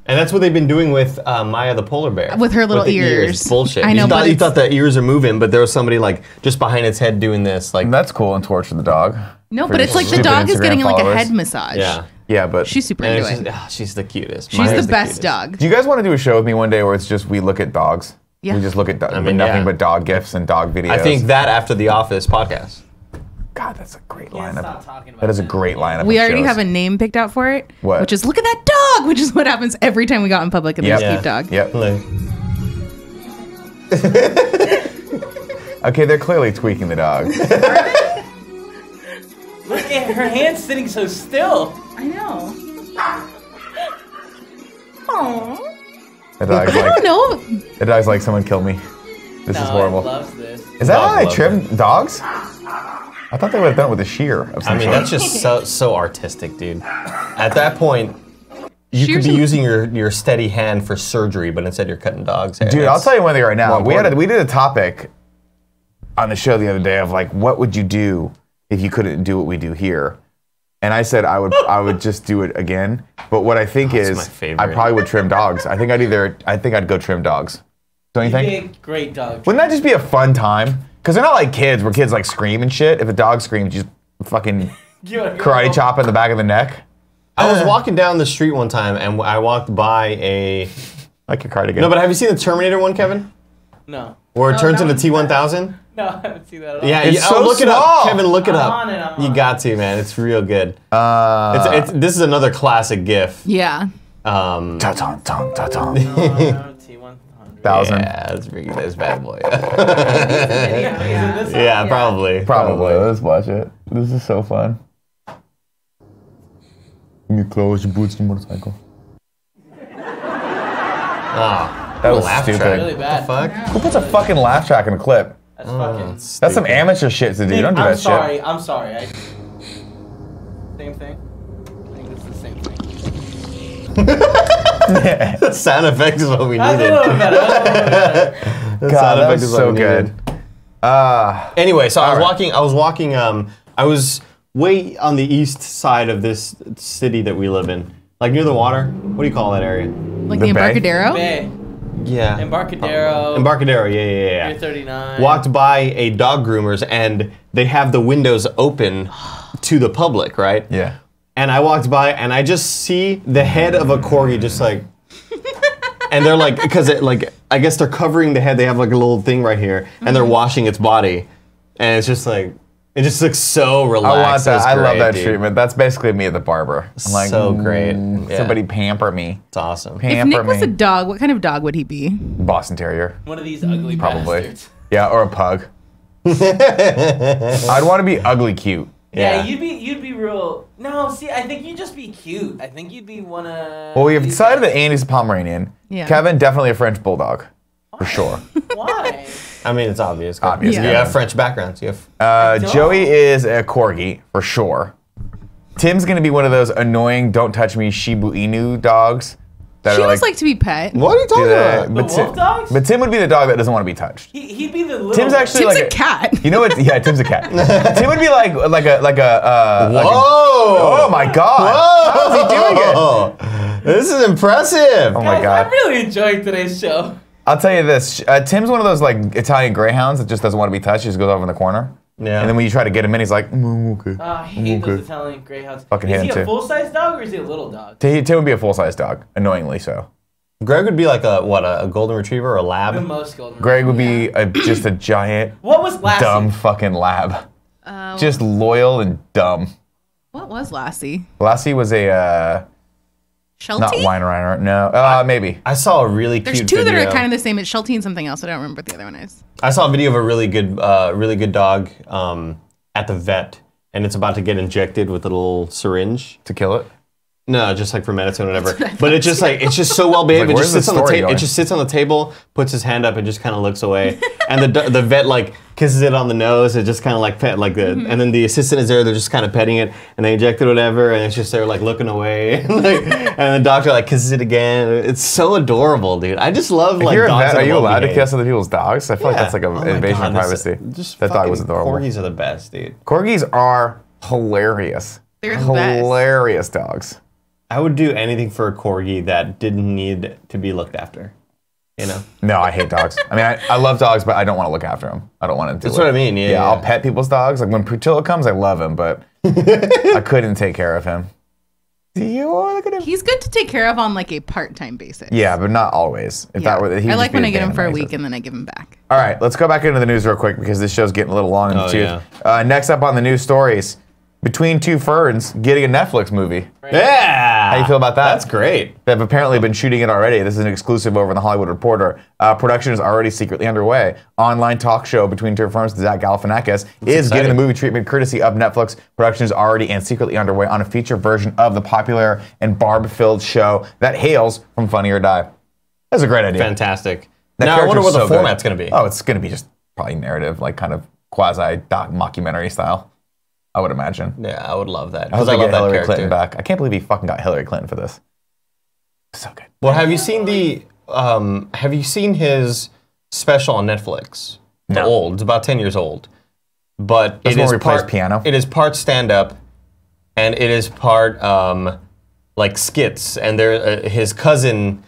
And that's what they've been doing with Maya the polar bear. With her little the ears. Bullshit. I know, You but thought, you it's- thought the ears are moving, but there was somebody like just behind its head doing this. Like, And that's cool and torture the dog. No, For but it's like the stupid dog is Instagram getting like a followers. head massage. yeah. Yeah, but She's super And into it's it. just, she's the cutest. She's Maya's the best cutest. dog. do you guys want to do a show with me one day where it's just we look at dogs? Yeah. We just look at mean, nothing yeah. but dog gifs and dog videos. I think that after the Office podcast. God, that's a great Can't stop lineup. talking about That is a great lineup. We of already shows. have a name picked out for it. What? Which is look at that dog, which is what happens every time we go out in public and Yep. there's a cute dog. Yep. Like, Okay, they're clearly tweaking the dog. Look at her hand sitting so still. I know. The dog's I don't like, know. the dog's like, someone kill me. This is horrible. I love this. Is that Dog how they loves trim dogs? I thought they would have done it with a shear of some I mean, sort. that's just so artistic, dude. At that point, you could Shears be and- using your steady hand for surgery, but instead you're cutting dogs' hair. Dude, I'll It's- tell you one thing right now. more We important. did a topic on the show the other day of like, what would you do if you couldn't do what we do here? And I said I would just do it again. But what I think That's is my favorite. I probably would trim dogs. I think I'd go trim dogs. Don't you You'd think? be a great dog. Wouldn't that just be a fun time? Because they're not like kids where kids like scream and shit. If a dog screams, you just fucking karate chop in the back of the neck. I was walking down the street one time and I walked by a. Like your cardigan. No, but have you seen the Terminator one, Kevin? No. Where it turns that into one's T-1000? No, I haven't seen that at all. Yeah, It's so look it small. up, Kevin. Look it I'm up. on it, I'm You on got to, man. It's real good. Uh, This is another classic GIF. Yeah. ta-ta, ta-ta. No, T1000. 1,000. Yeah, that's this bad boy. Yeah, Yeah, probably. Probably. Let's watch it. This is so fun. Your clothes, your boots, your motorcycle. Ah, That was laugh stupid. track. Really bad. Fuck. Who puts a fucking laugh track in a clip? That's fucking. That's some amateur shit to do. Nick, Don't do I'm that sorry. shit. I'm sorry. Same thing. I think it's the same thing. The sound effect is what we That's a needed. little better. That's a little better. The God, sound that effect was is what so we good. needed. Anyway, so I was Alright. walking. I was way on the east side of this city that we live in, like near the water. What do you call that area? Like The the bay? Embarcadero? Bay. Yeah. Embarcadero. Embarcadero. Yeah. Pier 39. Walked by a dog groomer's and they have the windows open to the public, right? Yeah. And I walked by and I just see the head of a corgi just like, and they're like, because I guess they're covering the head. They have like a little thing right here, and they're washing its body, and it's just like, it just looks so relaxed. I want that. It's I love great, that dude. treatment. That's basically me at the barber. I'm like, So great. Yeah. Somebody pamper me. It's awesome. If Pamper Nick was me. a dog, what kind of dog would he be? Boston Terrier. One of these ugly Probably. bastards. Yeah, or a pug. I'd want to be ugly cute. Yeah, Yeah. you'd be real. No, see, I think you'd just be cute. I think you'd be one of. Well, we have decided that Andy's a Pomeranian. Yeah. Kevin, definitely a French Bulldog. For sure. Why? I mean, it's obvious. Obvious, You yeah. have French backgrounds. You have. don't. Joey is a Corgi, for sure. Tim's going to be one of those annoying, don't touch me Shiba Inu dogs. That She are was like to be pet. What are you talking about? The wolf dogs? But Tim would be the dog that doesn't want to be touched. He'd be the little. Tim's actually Tim's like a cat. You know what? Yeah, Tim's a cat. Tim would be like a Whoa! oh my god! How's he doing it? Oh, this is impressive. Oh my Guys, god! I'm really enjoying today's show. I'll tell you this. Tim's one of those like Italian greyhounds that just doesn't want to be touched. He just goes over in the corner. Yeah. And then when you try to get him in, he's like, okay. I hate Okay. those Italian greyhounds. Fucking Is hate he him a too. full-size dog or is he a little dog? Tim would be a full-size dog, annoyingly so. Greg would be like a golden retriever or a The lab. most golden. Greg would be just a giant, What was Lassie? dumb fucking lab. Just loyal and dumb. What was Lassie? Lassie was a, Sheltie? not Weimaraner. No, maybe. I saw a really There's cute two video. that are kind of the same. It's Sheltie and something else. I don't remember what the other one is. I saw a video of a really good dog at the vet, and it's about to get injected with a little syringe. To kill it. No, just like for medicine or whatever. But it's just like it's just so well behaved. Like, It just where's sits the on the story table. It going? just sits on the table, puts his hand up, and just kind of looks away. And the vet like kisses it on the nose. It just kind of like pet like the. And then the assistant is there. They're just kind of petting it, and they inject it whatever, and it's just they're like looking away. And the doctor like kisses it again. It's so adorable, dude. I just love If like you're a dogs vet, that are you well allowed to behaved. kiss other people's dogs? I feel like that's like an Oh my invasion God, of privacy. Just That dog was fucking adorable. Corgis are the best, dude. Corgis are hilarious. They're the best. Hilarious dogs. I would do anything for a corgi that didn't need to be looked after. You know? No, I hate dogs. I mean, I love dogs, but I don't want to look after them. I don't want to do That's it. what I mean, yeah. I'll pet people's dogs. Like when Prutillo comes, I love him, but I couldn't take care of him. Do you look at him? He's good to take care of on like a part-time basis. Yeah, but not always. If Yeah. that were, he would I like just be when a I get him pain for a in the week ass. and then I give him back. All right, let's go back into the news real quick because this show's getting a little long in the Oh, tooth. yeah. Next up on the news stories, Between Two Ferns getting a Netflix movie. Yeah! How you feel about that? That's great. They've apparently been shooting it already. This is an exclusive over in the Hollywood Reporter. Production is already secretly underway. Online talk show Between Two Ferns with Zach Galifianakis is getting the movie treatment courtesy of Netflix. Production is already and secretly underway on a feature version of the popular and barb-filled show that hails from Funny or Die. That's a great idea. Fantastic. That Now I wonder character's what the so good. format's going to be. Oh, it's going to be just probably narrative, like kind of quasi-doc mockumentary style, I would imagine. Yeah, I would love that. I hope Because I they love get that Hillary character. Clinton back. I can't believe he fucking got Hillary Clinton for this. So good. Well, have you seen his special on Netflix? The No. old. It's about 10 years old. But That's it when is we replaced part piano? It is part stand-up, and it is part like skits. And there, his cousin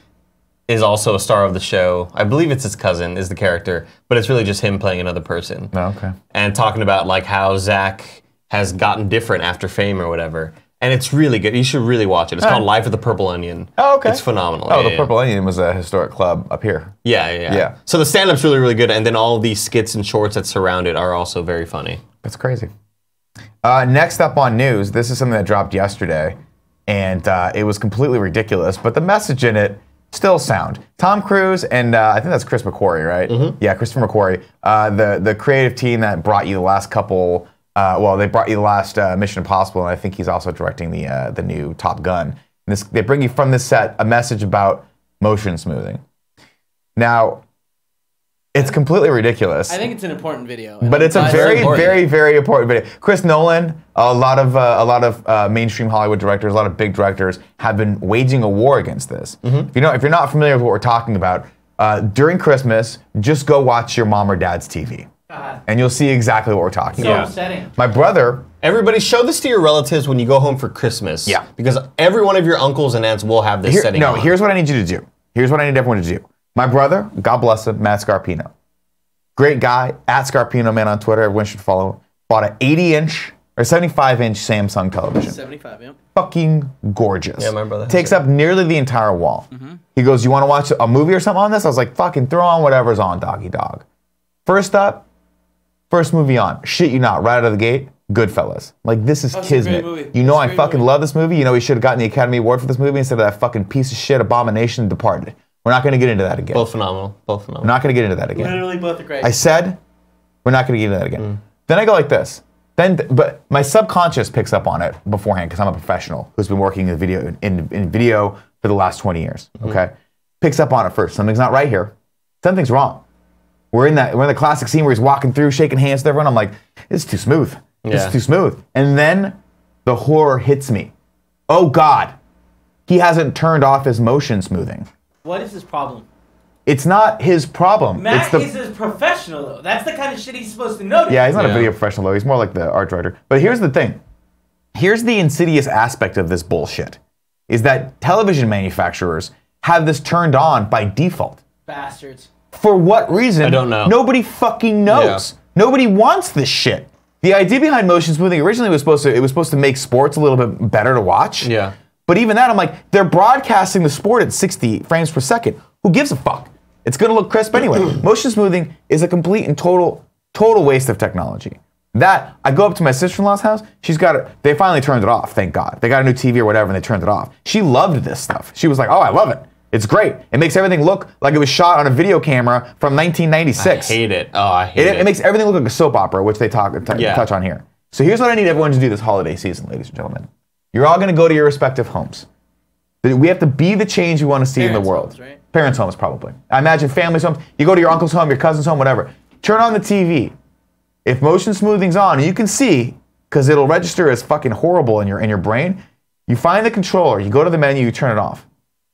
is also a star of the show. I believe it's his cousin is the character, but it's really just him playing another person. Oh, okay. And talking about like how Zach has gotten different after fame or whatever. And it's really good. You should really watch it. It's called Life of the Purple Onion. Oh, okay. It's phenomenal. Oh, Yeah, the yeah. Purple Onion was a historic club up here. Yeah. So the stand-up's really, really good. And then all these skits and shorts that surround it are also very funny. That's crazy. Next up on news, this is something that dropped yesterday, and it was completely ridiculous, but the message in it still sound. Tom Cruise and I think that's Chris McQuarrie, right? Yeah, Christopher McQuarrie. The creative team that brought you the last couple. They brought you the last Mission Impossible, and I think he's also directing the new Top Gun. And they bring you from this set a message about motion smoothing. Now, it's completely ridiculous. I think it's an important video. But it's a very, very, very important video. Chris Nolan, a lot of mainstream Hollywood directors, a lot of big directors have been waging a war against this. If you're not familiar with what we're talking about, during Christmas, just go watch your mom or dad's TV. And you'll see exactly what we're talking about. Upsetting. My brother... Everybody show this to your relatives when you go home for Christmas. Yeah. Because every one of your uncles and aunts will have this setting on. Here's what I need you to do. Here's what I need everyone to do. My brother, God bless him, Matt Scarpino. Great guy, at Scarpino Man on Twitter. Everyone should follow him. Bought an 80-inch or 75-inch Samsung television. 75, yeah. Fucking gorgeous. Yeah, my brother has Takes it. up nearly the entire wall. He goes, you want to watch a movie or something on this? I was like, fucking throw on whatever's on, doggy dog. First movie on. Shit you not, right out of the gate, Goodfellas. Like, this is It's a great kismet. movie. You know It's a I great fucking movie. love this movie. You know he should have gotten the Academy Award for this movie instead of that fucking piece of shit abomination Departed. We're not going to get into that again. Both phenomenal. Both We're phenomenal. not going to get into that again. Literally both are great. I said, we're not going to get into that again. Then I go like this. But my subconscious picks up on it beforehand because I'm a professional who's been working in video for the last 20 years. Okay, picks up on it first. Something's not right here. Something's wrong. We're in the classic scene where he's walking through, shaking hands with everyone. I'm like, this is too smooth. This Yeah. is too smooth. And then the horror hits me. Oh God, he hasn't turned off his motion smoothing. What is his problem? It's not his problem. Matt it's is a professional, though. That's the kind of shit he's supposed to notice. Yeah, he's not a Yeah. video professional, though. He's more like the art director. But here's the thing. Here's the insidious aspect of this bullshit, is that television manufacturers have this turned on by default. Bastards. For what reason? I don't know. Nobody fucking knows. Yeah. Nobody wants this shit. The idea behind motion smoothing originally was supposed to make sports a little bit better to watch. Yeah. But even that, I'm like, they're broadcasting the sport at 60 frames per second. Who gives a fuck? It's going to look crisp anyway. Motion smoothing is a complete and total waste of technology. That, I go up to my sister-in-law's house, she's got it, they finally turned it off, thank God. They got a new TV or whatever and they turned it off. She loved this stuff. She was like, oh, I love it. It's great. It makes everything look like it was shot on a video camera from 1996. I hate it. Oh, I hate it. It makes everything look like a soap opera, which they Yeah. touch on here. So here's what I need everyone to do this holiday season, ladies and gentlemen. You're all going to go to your respective homes. We have to be the change we want to see in the Parents' world. homes, right? Parents' homes, probably. I imagine families' homes. You go to your uncle's home, your cousin's home, whatever. Turn on the TV. If motion smoothing's on, and you can see, because it'll register as fucking horrible in your brain, you find the controller, you go to the menu, you turn it off.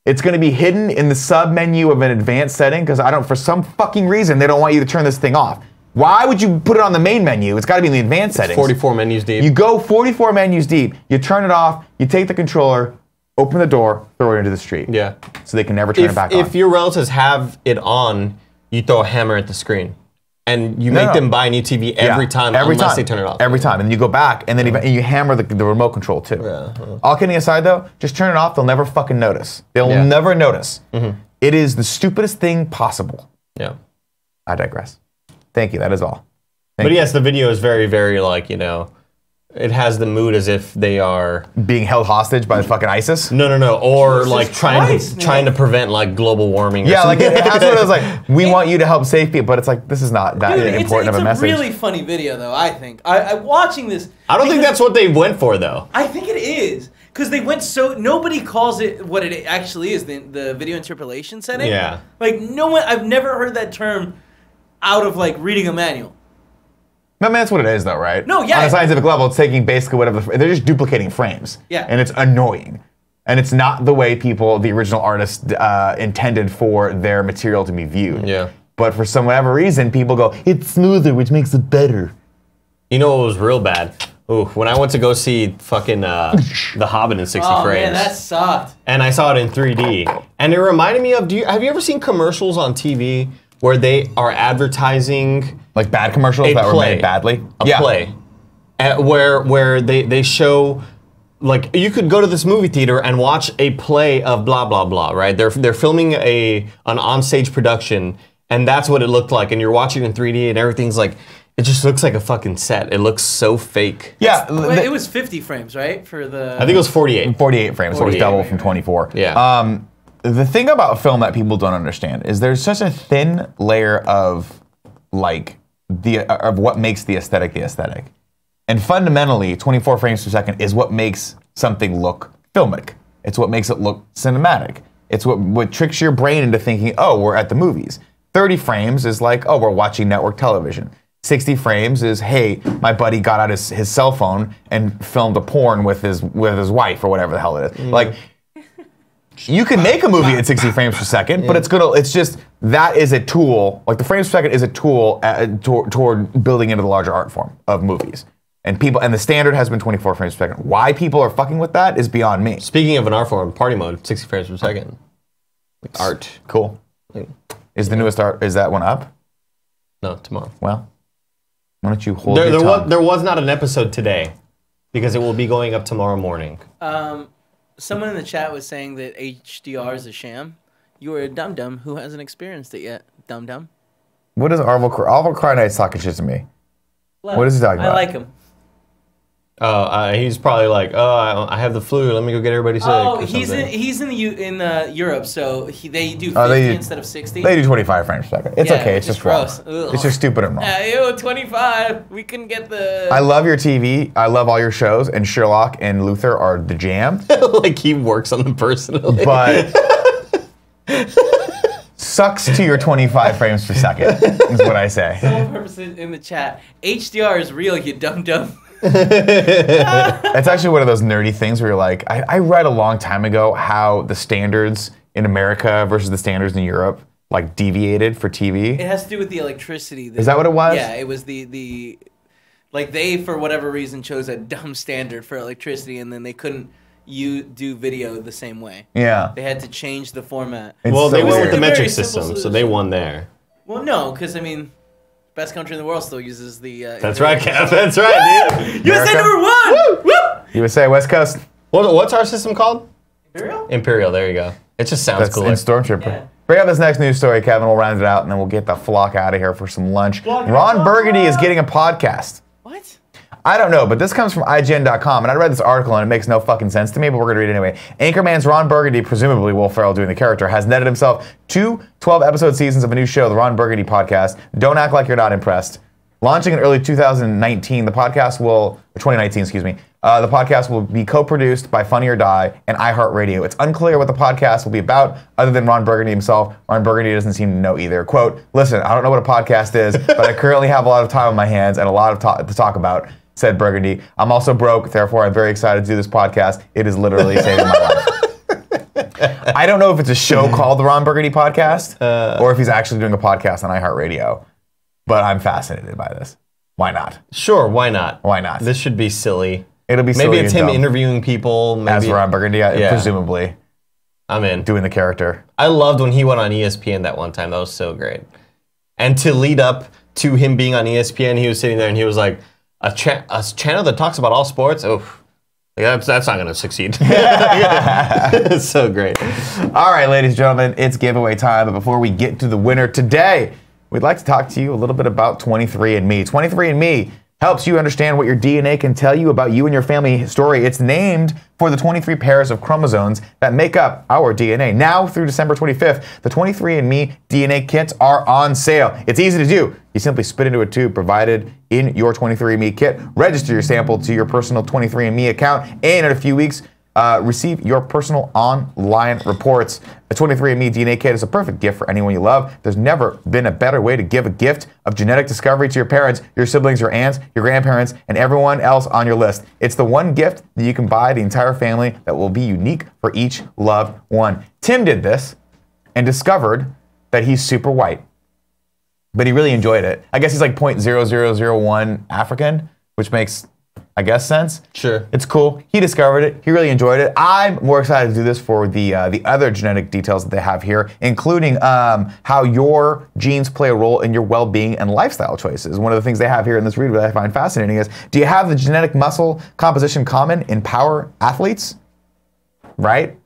It's going to be hidden in the sub menu of an advanced setting, because for some fucking reason, they don't want you to turn this thing off. Why would you put it on the main menu? It's got to be in the advanced settings. 44 menus deep. You go 44 menus deep, you turn it off, you take the controller, open the door, throw it into the street. Yeah. So they can never turn it back on. If your relatives have it on, you throw a hammer at the screen. And you make No. them buy a new TV every time unless they turn it off. Every time. And then you go back, and then you hammer the remote control too. Yeah. All kidding aside though, just turn it off, they'll never fucking notice. They'll Yeah. never notice. It is the stupidest thing possible. Yeah. I digress. Thank you, that is all. But yes, the video is very, very it has the mood as if they are Being held hostage by fucking ISIS? no, or Jesus like Christ, trying to man. prevent like global warming. Or Yeah, like something. that's what it was like. We want you to help save people, but it's like this is not that Dude, important of a message. It's a really funny video, though, I think. I watching this... I don't think that's what they went for though. I think it is. Because they went nobody calls it what it actually is, the video interpolation setting. Yeah. Like, no one... I've never heard that term out of, like, reading a manual. I mean, that's what it is, though, right? No, yeah. On a scientific level, it's taking basically whatever. They're just duplicating frames. Yeah. And it's annoying. And it's not the way the original artists, intended for their material to be viewed. Yeah. But for some whatever reason, people go, it's smoother, which makes it better. You know what was real bad? Ooh, when I went to go see fucking The Hobbit in 60 Oh, frames. man, that sucked. And I saw it in 3D. And it reminded me of, have you ever seen commercials on TV where they are advertising Like bad commercials a that were play, made badly? a play, where they show, like, you could go to this movie theater and watch a play of blah blah blah, right? They're filming an onstage production, and that's what it looked like. And you're watching it in 3D, and everything's like, it just looks like a fucking set. It looks so fake. Yeah. Wait, it was 50 frames, right? For the... I think it was 48. 48 frames, so it was 48, double right, from 24. Yeah. the thing about film that people don't understand is there's such a thin layer of like of what makes the aesthetic. And fundamentally, 24 frames per second is what makes something look filmic. It's what makes it look cinematic. It's what tricks your brain into thinking, oh, we're at the movies. 30 frames is like, oh, we're watching network television. 60 frames is, hey, my buddy got out his cell phone and filmed a porn with his wife or whatever the hell it is. Like, you can make a movie at 60 frames per second, but it's just, that is a tool, like the frames per second is a tool toward building into the larger art form of movies. And the standard has been 24 frames per second. Why people are fucking with that is beyond me. Speaking of an art form, party mode, 60 frames per second. Art. Cool. Is the newest art, is that one up? No, tomorrow. Well, why don't you hold your tongue? There was not an episode today because it will be going up tomorrow morning. Someone in the chat was saying that HDR is a sham. You are a dum-dum who hasn't experienced it yet. Dum-dum. What is Arvel Cry Knight's talking shit to me? What is he talking about? I like him. He's probably like, I have the flu. Let me go get everybody sick. Oh, he's in Europe, so they do 50 instead of 60. They do 25 frames per second. It's okay. It's just gross. Wrong. It's just stupid and wrong. Ew, 25. We couldn't get the. I love your TV. I love all your shows, and Sherlock and Luther are the jam. Like he works on them personally. But sucks to your 25 frames per second is what I say. Sole purpose in the chat. HDR is real, you dum-dum. It's actually one of those nerdy things where you're like, I read a long time ago how the standards in America versus the standards in Europe like deviated for TV. It has to do with the electricity. Is that what it was? Yeah, it was the like they for whatever reason chose a dumb standard for electricity, and then they couldn't do video the same way. Yeah. They had to change the format. Well, they went with the metric very system, so they won there. Well, no, because I mean, best country in the world still uses the. That's right, Kev. That's right, dude. USA #1. Woo! USA West Coast. What's our system called? Imperial. Imperial. There you go. It just sounds cool. In Stormtrooper. Yeah. Bring up this next news story, Kevin. We'll round it out, and then we'll get the flock out of here for some lunch. Ron Burgundy is getting a podcast. What? I don't know, but this comes from IGN.com, and I read this article, and it makes no fucking sense to me, but we're going to read it anyway. Anchorman's Ron Burgundy, presumably Will Ferrell doing the character, has netted himself 2 12-episode seasons of a new show, the Ron Burgundy Podcast. Don't act like you're not impressed. Launching in early 2019, the podcast will, 2019, excuse me, the podcast will be co-produced by Funny or Die and iHeartRadio. It's unclear what the podcast will be about, other than Ron Burgundy himself. Ron Burgundy doesn't seem to know either. Quote, listen, I don't know what a podcast is, but I currently have a lot of time on my hands and a lot of to talk about, said Burgundy. I'm also broke, therefore I'm very excited to do this podcast. It is literally saving my life. I don't know if it's a show called the Ron Burgundy Podcast, or if he's actually doing a podcast on iHeartRadio, but I'm fascinated by this. Why not? Sure, why not? Why not? This should be silly. It'll be silly. Maybe it's him interviewing people. Maybe as Ron Burgundy, presumably. I'm in. Doing the character. I loved when he went on ESPN that one time. That was so great. And to lead up to him being on ESPN, he was sitting there and he was like, a channel that talks about all sports? Oh, that's not going to succeed. It's so great. All right, ladies and gentlemen, it's giveaway time. But before we get to the winner today, we'd like to talk to you a little bit about 23andMe. 23andMe helps you understand what your DNA can tell you about you and your family story. It's named for the 23 pairs of chromosomes that make up our DNA. Now through December 25th, the 23andMe DNA kits are on sale. It's easy to do. You simply spit into a tube provided in your 23andMe kit, register your sample to your personal 23andMe account, and in a few weeks, receive your personal online reports. A 23andMe DNA kit is a perfect gift for anyone you love. There's never been a better way to give a gift of genetic discovery to your parents, your siblings, your aunts, your grandparents, and everyone else on your list. It's the one gift that you can buy the entire family that will be unique for each loved one. Tim did this and discovered that he's super white, but he really enjoyed it. I guess he's like 0.0001 African, which makes, I guess, sense. Sure. It's cool. He discovered it. He really enjoyed it. I'm more excited to do this for the other genetic details that they have here, including how your genes play a role in your well-being and lifestyle choices. One of the things they have here in this read that I find fascinating is, do you have the genetic muscle composition common in power athletes? Right?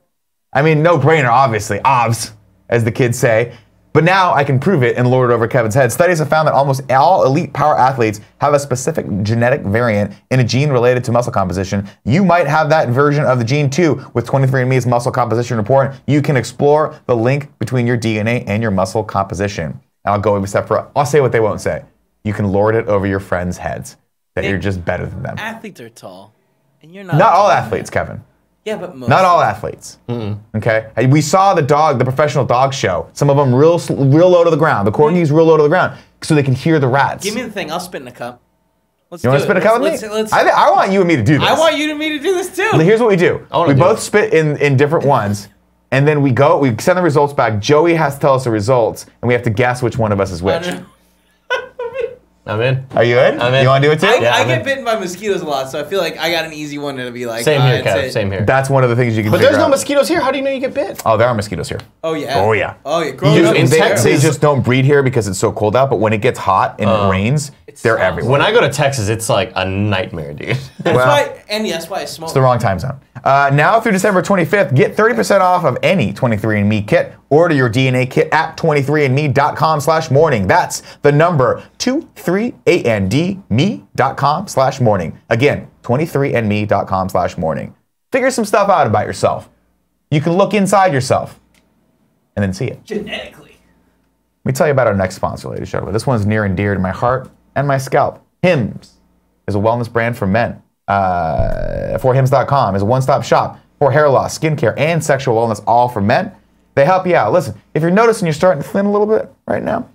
I mean, no brainer, obviously. Obs, as the kids say. But now I can prove it and lord it over Kevin's head. Studies have found that almost all elite power athletes have a specific genetic variant in a gene related to muscle composition. You might have that version of the gene too. With 23andMe's muscle composition report, you can explore the link between your DNA and your muscle composition. And I'll go a step further. I'll say what they won't say. You can lord it over your friends' heads that you're just better than them. Athletes are tall, and you're not. Not all athletes, Kevin. Yeah, but most. Not all athletes. Okay, we saw the professional dog show. Some of them real low to the ground. The corgis real low to the ground, so they can hear the rats. Give me the thing. I'll spit in a cup. Let's You do want to spit a cup with me? Let's, I want you and me to do this. I want you and me to do this too. Here's what we do. We both spit in different ones, and then we send the results back. Joey has to tell us the results, and we have to guess which one of us is which. I'm in. Are you in? I'm in. You want to do it too? I get bitten by mosquitoes a lot, so I feel like I got an easy one to be like. Same here, that's Kev. it. Same here. That's one of the things you can But figure there's no out. mosquitoes here. How do you know you get bit? Oh, there are mosquitoes here. Oh yeah. Oh yeah. Oh yeah. Growing You up in in Texas- They just don't breed here because it's so cold out, but when it gets hot and it rains, they're everywhere. When I go to Texas, it's like a nightmare, dude. That's Well, why, and that's why I smoke. It's the wrong time zone. Now through December 25th, get 30% off of any 23andMe kit. Order your DNA kit at 23andme.com/morning. That's the number 23andme.com/morning. Again, 23andme.com/morning. Figure some stuff out about yourself. You can look inside yourself and then see it. Genetically. Let me tell you about our next sponsor, ladies and gentlemen. This one's near and dear to my heart and my scalp. Hims is a wellness brand for men. Forhims.com is a one-stop shop for hair loss, skincare, and sexual wellness, all for men. They help you out. Listen, if you're noticing you're starting to thin a little bit right now,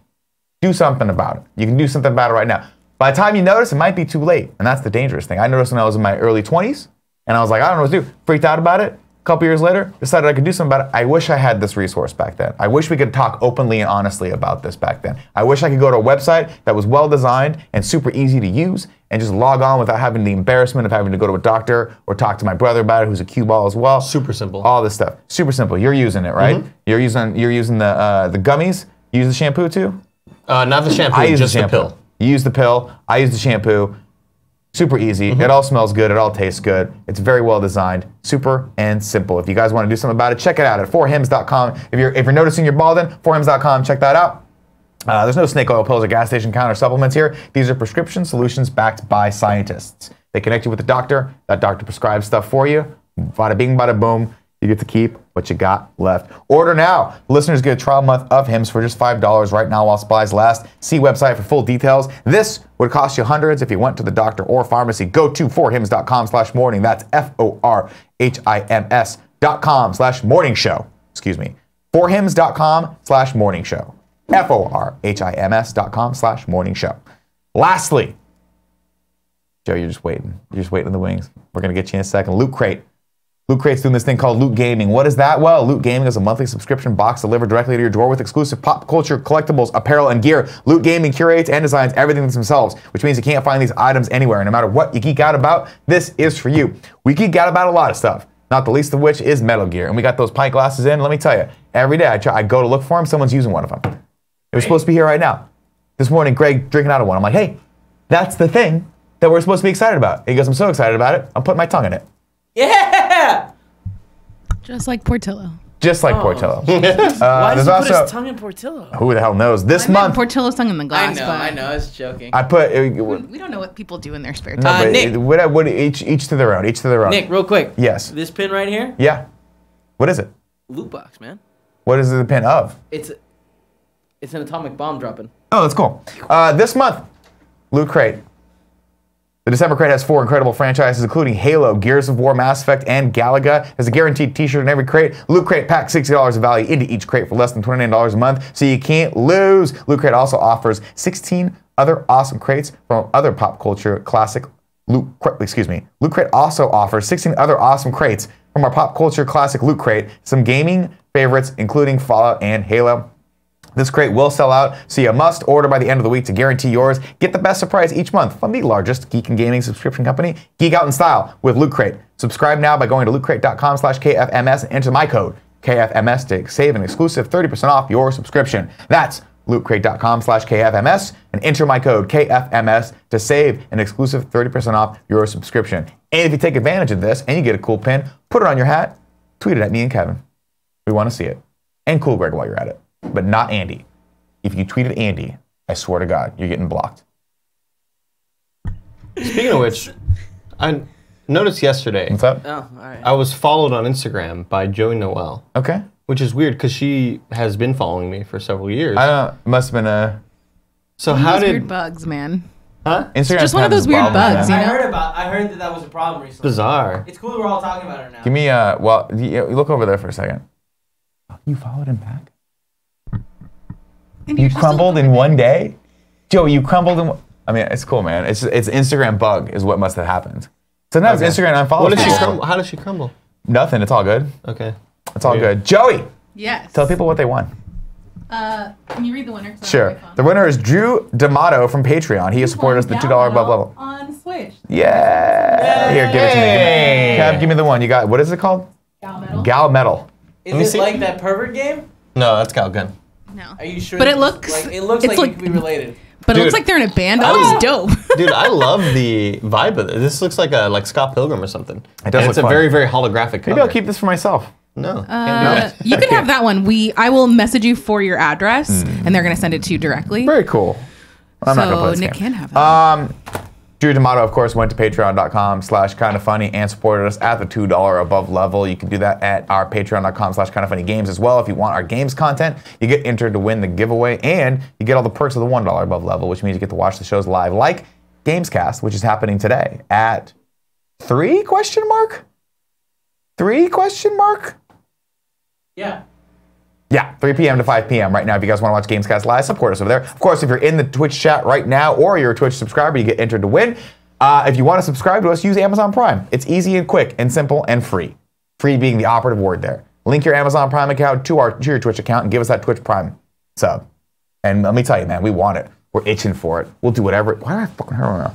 do something about it. You can do something about it right now. By the time you notice, it might be too late, and that's the dangerous thing. I noticed when I was in my early 20s, and I was like, I don't know what to do. Freaked out about it. A couple years later, decided I could do something about it. I wish I had this resource back then. I wish we could talk openly and honestly about this back then. I wish I could go to a website that was well designed and super easy to use and just log on without having the embarrassment of having to go to a doctor or talk to my brother about it, who's a cue ball as well. Super simple. All this stuff. Super simple. You're using it, right? You're using the gummies. You use the shampoo too? Not the shampoo, I use just the the shampoo. pill. You use the pill. I use the shampoo. Super easy. It all smells good. It all tastes good. It's very well designed. Super and simple. If you guys want to do something about it, check it out at forhims.com. If you're noticing you're balding, forhims.com. Check that out. There's no snake oil pills or gas station counter supplements here. These are prescription solutions backed by scientists. They connect you with a doctor. That doctor prescribes stuff for you. Bada bing, bada boom. You get to keep what you got left. Order now. Listeners get a trial month of Hims for just $5 right now while supplies last. See website for full details. This would cost you hundreds if you went to the doctor or pharmacy. Go to forhims.com/morning. That's forhims.com/morning show. Excuse me. forhims.com/morning show. forhims.com/morning show. Lastly, Joe, you're just waiting. You're just waiting in the wings. We're going to get you in a second. Loot Crate. Loot Crate's doing this thing called Loot Gaming. What is that? Well, Loot Gaming is a monthly subscription box delivered directly to your door with exclusive pop culture collectibles, apparel, and gear. Loot Gaming curates and designs everything themselves, which means you can't find these items anywhere. No matter what you geek out about, this is for you. We geek out about a lot of stuff, not the least of which is Metal Gear. And we got those pint glasses in. Let me tell you, every day I go to look for them, someone's using one of them. It was supposed to be here right now. This morning, Greg drinking out of one. I'm like, hey, that's the thing that we're supposed to be excited about. He goes, I'm so excited about it, I'm putting my tongue in it. Yeah. Just like Portillo. Just like Portillo. Why does there's he put his also, tongue in Portillo? who the hell knows? This I meant month, Portillo's tongue in the glass. I know. I was joking. I put, We don't know what people do in their spare time. but Nick. each to their own, each to their own. Nick, real quick. Yes. This pin right here, Yeah. What is it? loot box, man. What is the pin of? It's an atomic bomb dropping. Oh, that's cool. This month, Loot Crate. The December crate has 4 incredible franchises, including Halo, Gears of War, Mass Effect, and Galaga. There's a guaranteed t-shirt in every crate. Loot Crate packs $60 of value into each crate for less than $29 a month, so you can't lose. Loot Crate also offers 16 other awesome crates from other pop culture classic Loot Crate also offers 16 other awesome crates from our pop culture classic Loot Crate, some gaming favorites, including Fallout and Halo. This crate will sell out, so you must order by the end of the week to guarantee yours. Get the best surprise each month from the largest geek and gaming subscription company, Geek Out in Style with Loot Crate. Subscribe now by going to lootcrate.com/KFMS and enter my code KFMS to save an exclusive 30% off your subscription. That's lootcrate.com/KFMS and enter my code KFMS to save an exclusive 30% off your subscription. And if you take advantage of this and you get a cool pin, put it on your hat, tweet it at me and Kevin. We want to see it. And Cool Greg while you're at it. But not Andy. if you tweeted Andy, I swear to God, you're getting blocked. Speaking of which, I noticed yesterday. What's up? Oh, all right. I was followed on Instagram by Joey Noel, Okay. which is weird because she has been following me for several years. I don't know. It must have been a So One of how those did weird bugs, man? Instagram. just one of has those weird problems, bugs, man. you know? I heard that was a problem recently. bizarre? It's cool we're all talking about it now. Give me well, you look over there for a second. You followed him back? And You you're just crumbled a- in one day? Joe, you crumbled in I mean, it's cool, man. It's Instagram bug is what must have happened. Sometimes Instagram unfollows What did she people. crumble? How did she crumble? Nothing. It's all good. Okay. It's all Weird. good. Joey, Yes. tell people what they won. Can you read the winner? 'Cause I don't Sure. have my phone. The winner is Drew D'Amato from Patreon. He has supported us at the $2 above level. On Switch. Yeah. Here, give it to me. Hey. Kev, give me the one. You got, what is it called? Gal metal. Gal Metal. Is me it see. like that pervert game? No, that's Calgun. No. Are you sure? But that it looks- It looks it's like like- it could be related. But it looks Dude, like they're in a band. I That was- was dope. Dude, I love the vibe of this. This looks like Scott Pilgrim or something. It does And look it's a fun. very, very holographic cover. Maybe I'll keep this for myself. No, can't do it. You can have that one. I will message you for your address, and they're gonna send it to you directly. Very cool. I'm not gonna play So this Nick game. can have that. Drew D'Amato, of course, went to patreon.com/kindafunny and supported us at the $2 above level. You can do that at our patreon.com/kindafunnygames as well. If you want our games content, you get entered to win the giveaway, and you get all the perks of the $1 above level, which means you get to watch the shows live, like Gamescast, which is happening today at 3 question mark? 3 question mark? Yeah. Yeah, 3 p.m. to 5 p.m. right now. If you guys want to watch Gamescast live, support us over there. Of course, if you're in the Twitch chat right now or you're a Twitch subscriber, you get entered to win. If you want to subscribe to us, use Amazon Prime. It's easy and quick and simple and free. Free being the operative word there. Link your Amazon Prime account to your Twitch account and give us that Twitch Prime sub. And let me tell you, man, we want it. We're itching for it. We'll do whatever. Why do I fucking I don't know.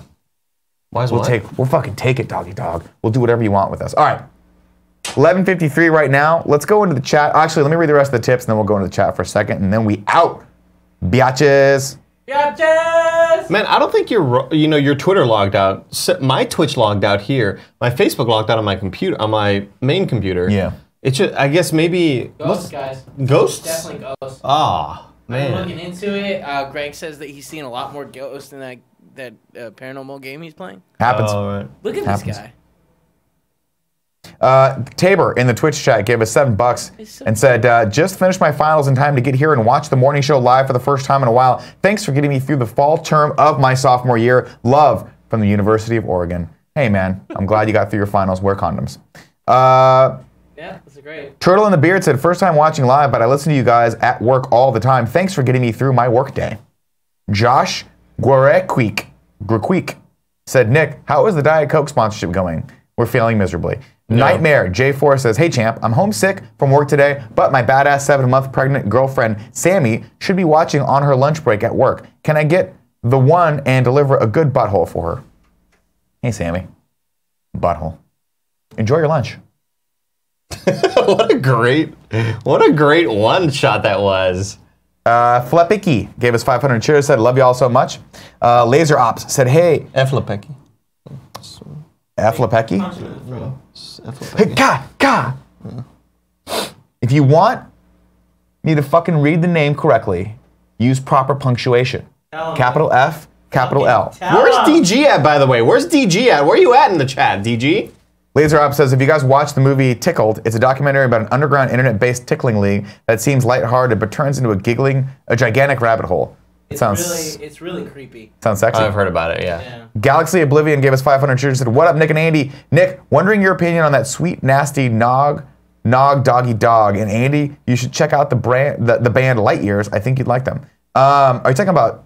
Why is We'll fucking take it, doggy dog. We'll do whatever you want with us. All right. 11:53 right now. Let's go into the chat. Actually, let me read the rest of the tips, and then we'll go into the chat for a second, and then we out. Biatches. Gotcha! Man, I don't think your Twitter logged out. My Twitch logged out here. My Facebook logged out on my computer, on my main computer. Yeah. It's just, I guess maybe Ghosts, guys. ghosts. Definitely ghosts. Ah, I'm man. looking into it. Greg says that he's seen a lot more ghosts in that paranormal game he's playing. Happens. All right. Look at Happens. this guy. Tabor in the Twitch chat gave us $7 so and said, just finished my finals in time to get here and watch the morning show live for the first time in a while. Thanks for getting me through the fall term of my sophomore year. Love from the University of Oregon. Hey, man, I'm glad you got through your finals. Wear condoms. Yeah, that's great. Turtle in the Beard said, first time watching live, but I listen to you guys at work all the time. Thanks for getting me through my work day. Josh Guarequik said, Nick, how is the Diet Coke sponsorship going? We're failing miserably. Nightmare J4 says, hey champ, I'm homesick from work today, but my badass 7-month pregnant girlfriend, Sammy, should be watching on her lunch break at work. Can I get the one and deliver a good butthole for her? Hey Sammy, butthole. Enjoy your lunch. what a great one shot that was. Flepicki gave us 500 cheers, said, love you all so much. Laser Ops said, hey, Eflepeki. Flepecki? Hey, ka! If you want me to fucking read the name correctly, use proper punctuation. Capital F, capital L. Where's DG at, by the way? Where's DG at? Where are you at in the chat, DG? Laser Up says, if you guys watch the movie Tickled, it's a documentary about an underground internet-based tickling league that seems lighthearted but turns into a gigantic rabbit hole. It's really creepy. Sounds sexy. I've heard about it, yeah. Yeah. Galaxy Oblivion gave us 500 cheers and said, what up, Nick and Andy? Nick, wondering your opinion on that sweet, nasty Nog Doggy Dog. And Andy, you should check out the band Light Years. I think you'd like them. Are you talking about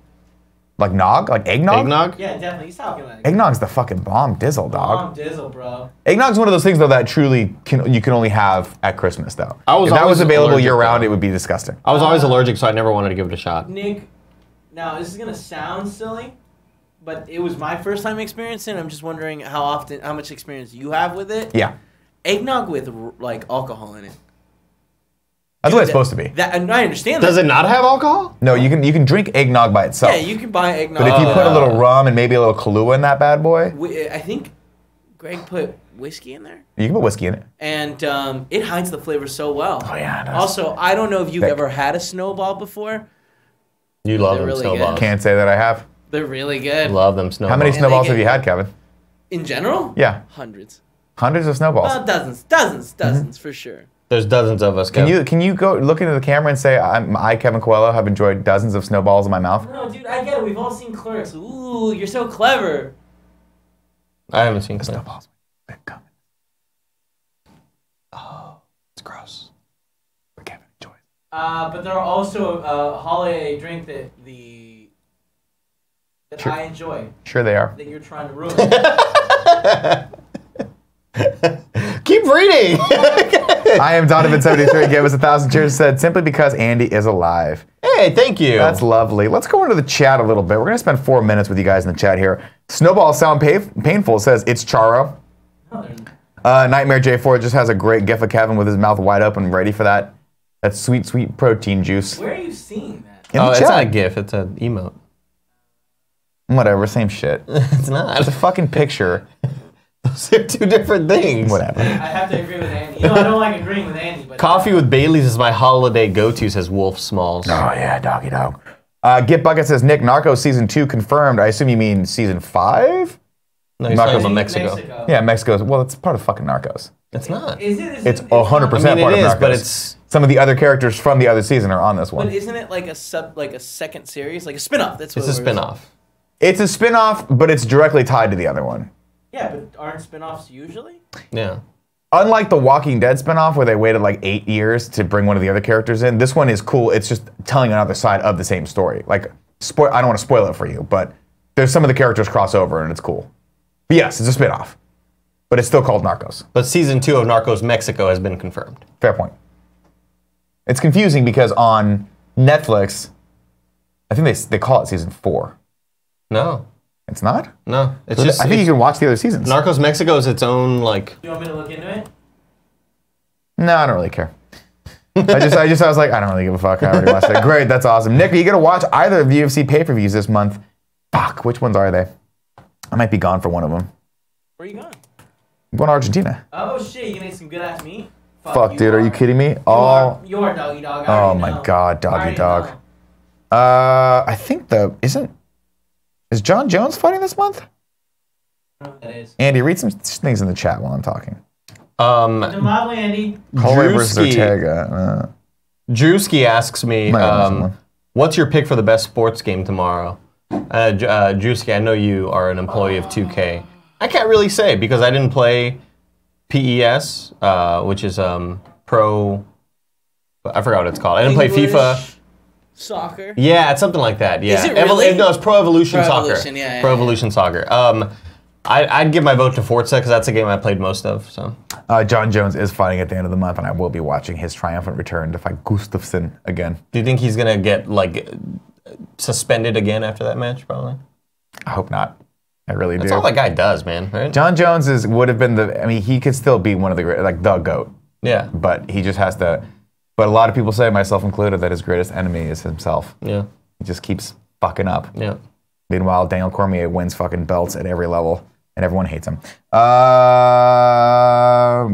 like Nog? Like eggnog? Eggnog? Yeah, definitely. He's talking about it. Eggnog's the fucking bomb dizzle, dog. Bomb dizzle, bro. Eggnog's one of those things, though, that truly you can only have at Christmas, though. I was if that was always available allergic, year-round, though. it would be disgusting. I was always allergic, so I never wanted to give it a shot. Nick, now this is gonna sound silly, but it was my first time experiencing it. I'm just wondering how much experience you have with it. Yeah. Eggnog with like alcohol in it. That's what it's supposed to be. And I understand Does that. it not have alcohol? No, you can drink eggnog by itself. Yeah, you can buy eggnog. But if you put a little rum and maybe a little Kahlua in that bad boy, I think Greg put whiskey in there. you can put whiskey in it. And it hides the flavor so well. Oh, yeah, it does. Also, I don't know if you've ever had a snowball before, You love They're them really snowballs. good. Can't say that I have. They're really good. Love them snowballs. How many they snowballs get- have you had, Kevin? In general? Yeah. Hundreds. Hundreds of snowballs. Dozens for sure. There's dozens of us, Can Kevin. you go look into the camera and say, I, Kevin Coelho, have enjoyed dozens of snowballs in my mouth? No, dude, I get it. We've all seen Clerks. Ooh, you're so clever. I haven't seen Clerks. Snowballs. They're coming. Oh, it's gross. But Kevin enjoys it. But there are also a holiday drink that Sure. I enjoy Sure they are. that you're trying to ruin. Keep reading. I am Donovan73. Gave us 1,000 cheers. Said simply because Andy is alive. Hey, thank you. That's lovely. Let's go into the chat a little bit. We're gonna spend 4 minutes with you guys in the chat here. Snowball sound painful says it's Charo. Nightmare J4 just has a great gif of Kevin with his mouth wide open, ready for that sweet, sweet protein juice. Where are you seeing that? In the it's chat. not a GIF. It's an emote. Whatever, same shit. It's not. It's a fucking picture. Those are two different things. Whatever. I have to agree with Andy. You know, I don't like agreeing with Andy, but Coffee with Bailey's is my holiday go-to, says Wolf Smalls. Oh yeah, doggy dog. Get Bucket says Nick Narcos season 2 confirmed. I assume you mean season 5? No, he's Narcos. talking about Mexico. Yeah, Mexico's. Well, it's part of fucking Narcos. It's not. Is it? It's 100% I mean, part it of is, Narcos. but it's... Some of the other characters from the other season are on this one. But isn't it like a second series, like a spin-off? That's what It's a it was. spin-off. It's a spin-off, but it's directly tied to the other one. Yeah, but aren't spin-offs usually? Yeah. Unlike the Walking Dead spin-off where they waited like 8 years to bring one of the other characters in, this one is cool. It's just telling another side of the same story. Like, I don't want to spoil it for you, but there's some of the characters cross over and it's cool. But yes, it's a spin-off. But it's still called Narcos. But season 2 of Narcos Mexico has been confirmed. Fair point. It's confusing because on Netflix, I think they call it season 4. No. It's not? No. It's So just... I think you can watch the other seasons. Narcos Mexico is its own, like... You want me to look into it? No, I don't really care. I was like, I don't really give a fuck. I already watched it. Great, that's awesome. Nick, are you gonna watch either of the UFC pay-per-views this month? Fuck, which ones are they? I might be gone for one of them. Where are you going? I'm going to Argentina. Oh shit, you gonna eat some good ass meat? Fuck, dude, are you kidding me? You are doggy dog. I Oh already my know. god, I doggy already dog. know. I think is John Jones fighting this month? I don't know what that is. Andy, read some things in the chat while I'm talking. Demavo Andy. Holloway versus Drewski- Ortega. Drewski asks me, Might have missed one. what's your pick for the best sports game tomorrow? Drewski, I know you are an employee of 2K. I can't really say because I didn't play PES, which is pro... I forgot what it's called. I didn't play FIFA. English Soccer. Yeah, it's something like that. Yeah. Is it really? No, it's Pro Evolution Pro Soccer. Evolution, yeah, Pro yeah. Evolution Soccer. I'd give my vote to Forza because that's a game I played most of. So John Jones is fighting at the end of the month, and I will be watching his triumphant return to fight Gustafsson again. do you think he's gonna get like suspended again after that match? Probably. I hope not. I really That's do. all that guy does, man. Right? John Jones would have been he could still be one of the great, like the GOAT, Yeah. but he just has to. But a lot of people say, myself included, that his greatest enemy is himself. Yeah. He just keeps fucking up. Yeah. Meanwhile, Daniel Cormier wins fucking belts at every level, and everyone hates him.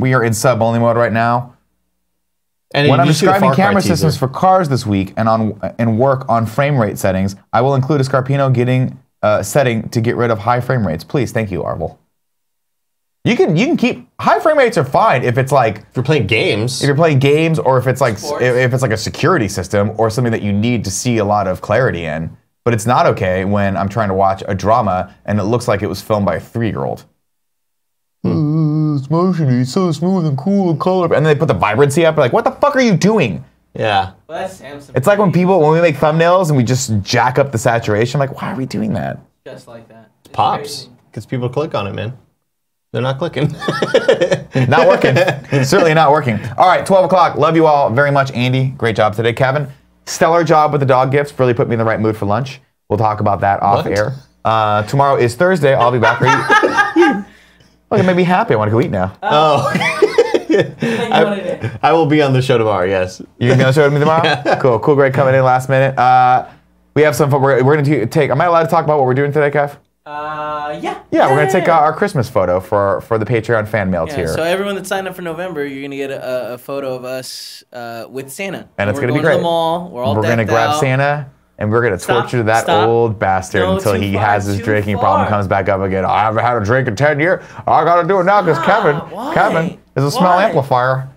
We are in sub-only mode right now. And When I'm you see the describing Far Cry camera teaser. systems for cars this week and work on frame rate settings, I will include a Scarpino setting to get rid of high frame rates. Please, thank you, Arvel. You can keep high frame rates are fine if it's like if you're playing games. if you're playing games or if it's like Sports. if it's like a security system or something that you need to see a lot of clarity in. But it's not okay when I'm trying to watch a drama and it looks like it was filmed by a 3-year-old. It's motion, it's so smooth and cool and color. And then they put the vibrancy up. Like, what the fuck are you doing? Yeah. Well, that's Samsung. It's like when we make thumbnails and we just jack up the saturation. Like, why are we doing that? Just like that. It's Pops. crazy. Because people click on it, man. They're not clicking. Not working. Certainly not working. All right, 12 o'clock. Love you all very much. Andy, great job today. Kevin, stellar job with the dog gifts. Really put me in the right mood for lunch. We'll talk about that off What? air. Tomorrow is Thursday. I'll be back. Look, it made me happy. I want to go eat now. Oh. I will be on the show tomorrow, yes. You gonna be on the show with me tomorrow? Cool, great coming in last minute. We have some fun. We're going to take. Am I allowed to talk about what we're doing today, Kev? Yeah. Yeah, we're going to take our Christmas photo for the Patreon fan mail Yeah, tier. so everyone that signed up for November, you're gonna get a photo of us with Santa. And it's we're gonna be going great. to the mall. We're all We're decked gonna grab out. Santa. And we're going to Stop, torture that stop. old bastard No, until too he far, has his too drinking far. problem, comes back up again. I haven't had a drink in 10 years. I got to do it now because why? Kevin is a small Why? amplifier.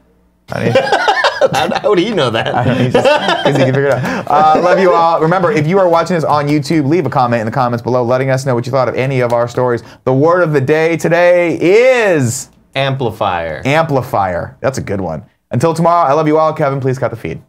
And How would he know that? because he can figure it out. Love you all. Remember, if you are watching this on YouTube, leave a comment in the comments below letting us know what you thought of any of our stories. The word of the day today is... Amplifier. Amplifier. That's a good one. Until tomorrow, I love you all. Kevin, please cut the feed.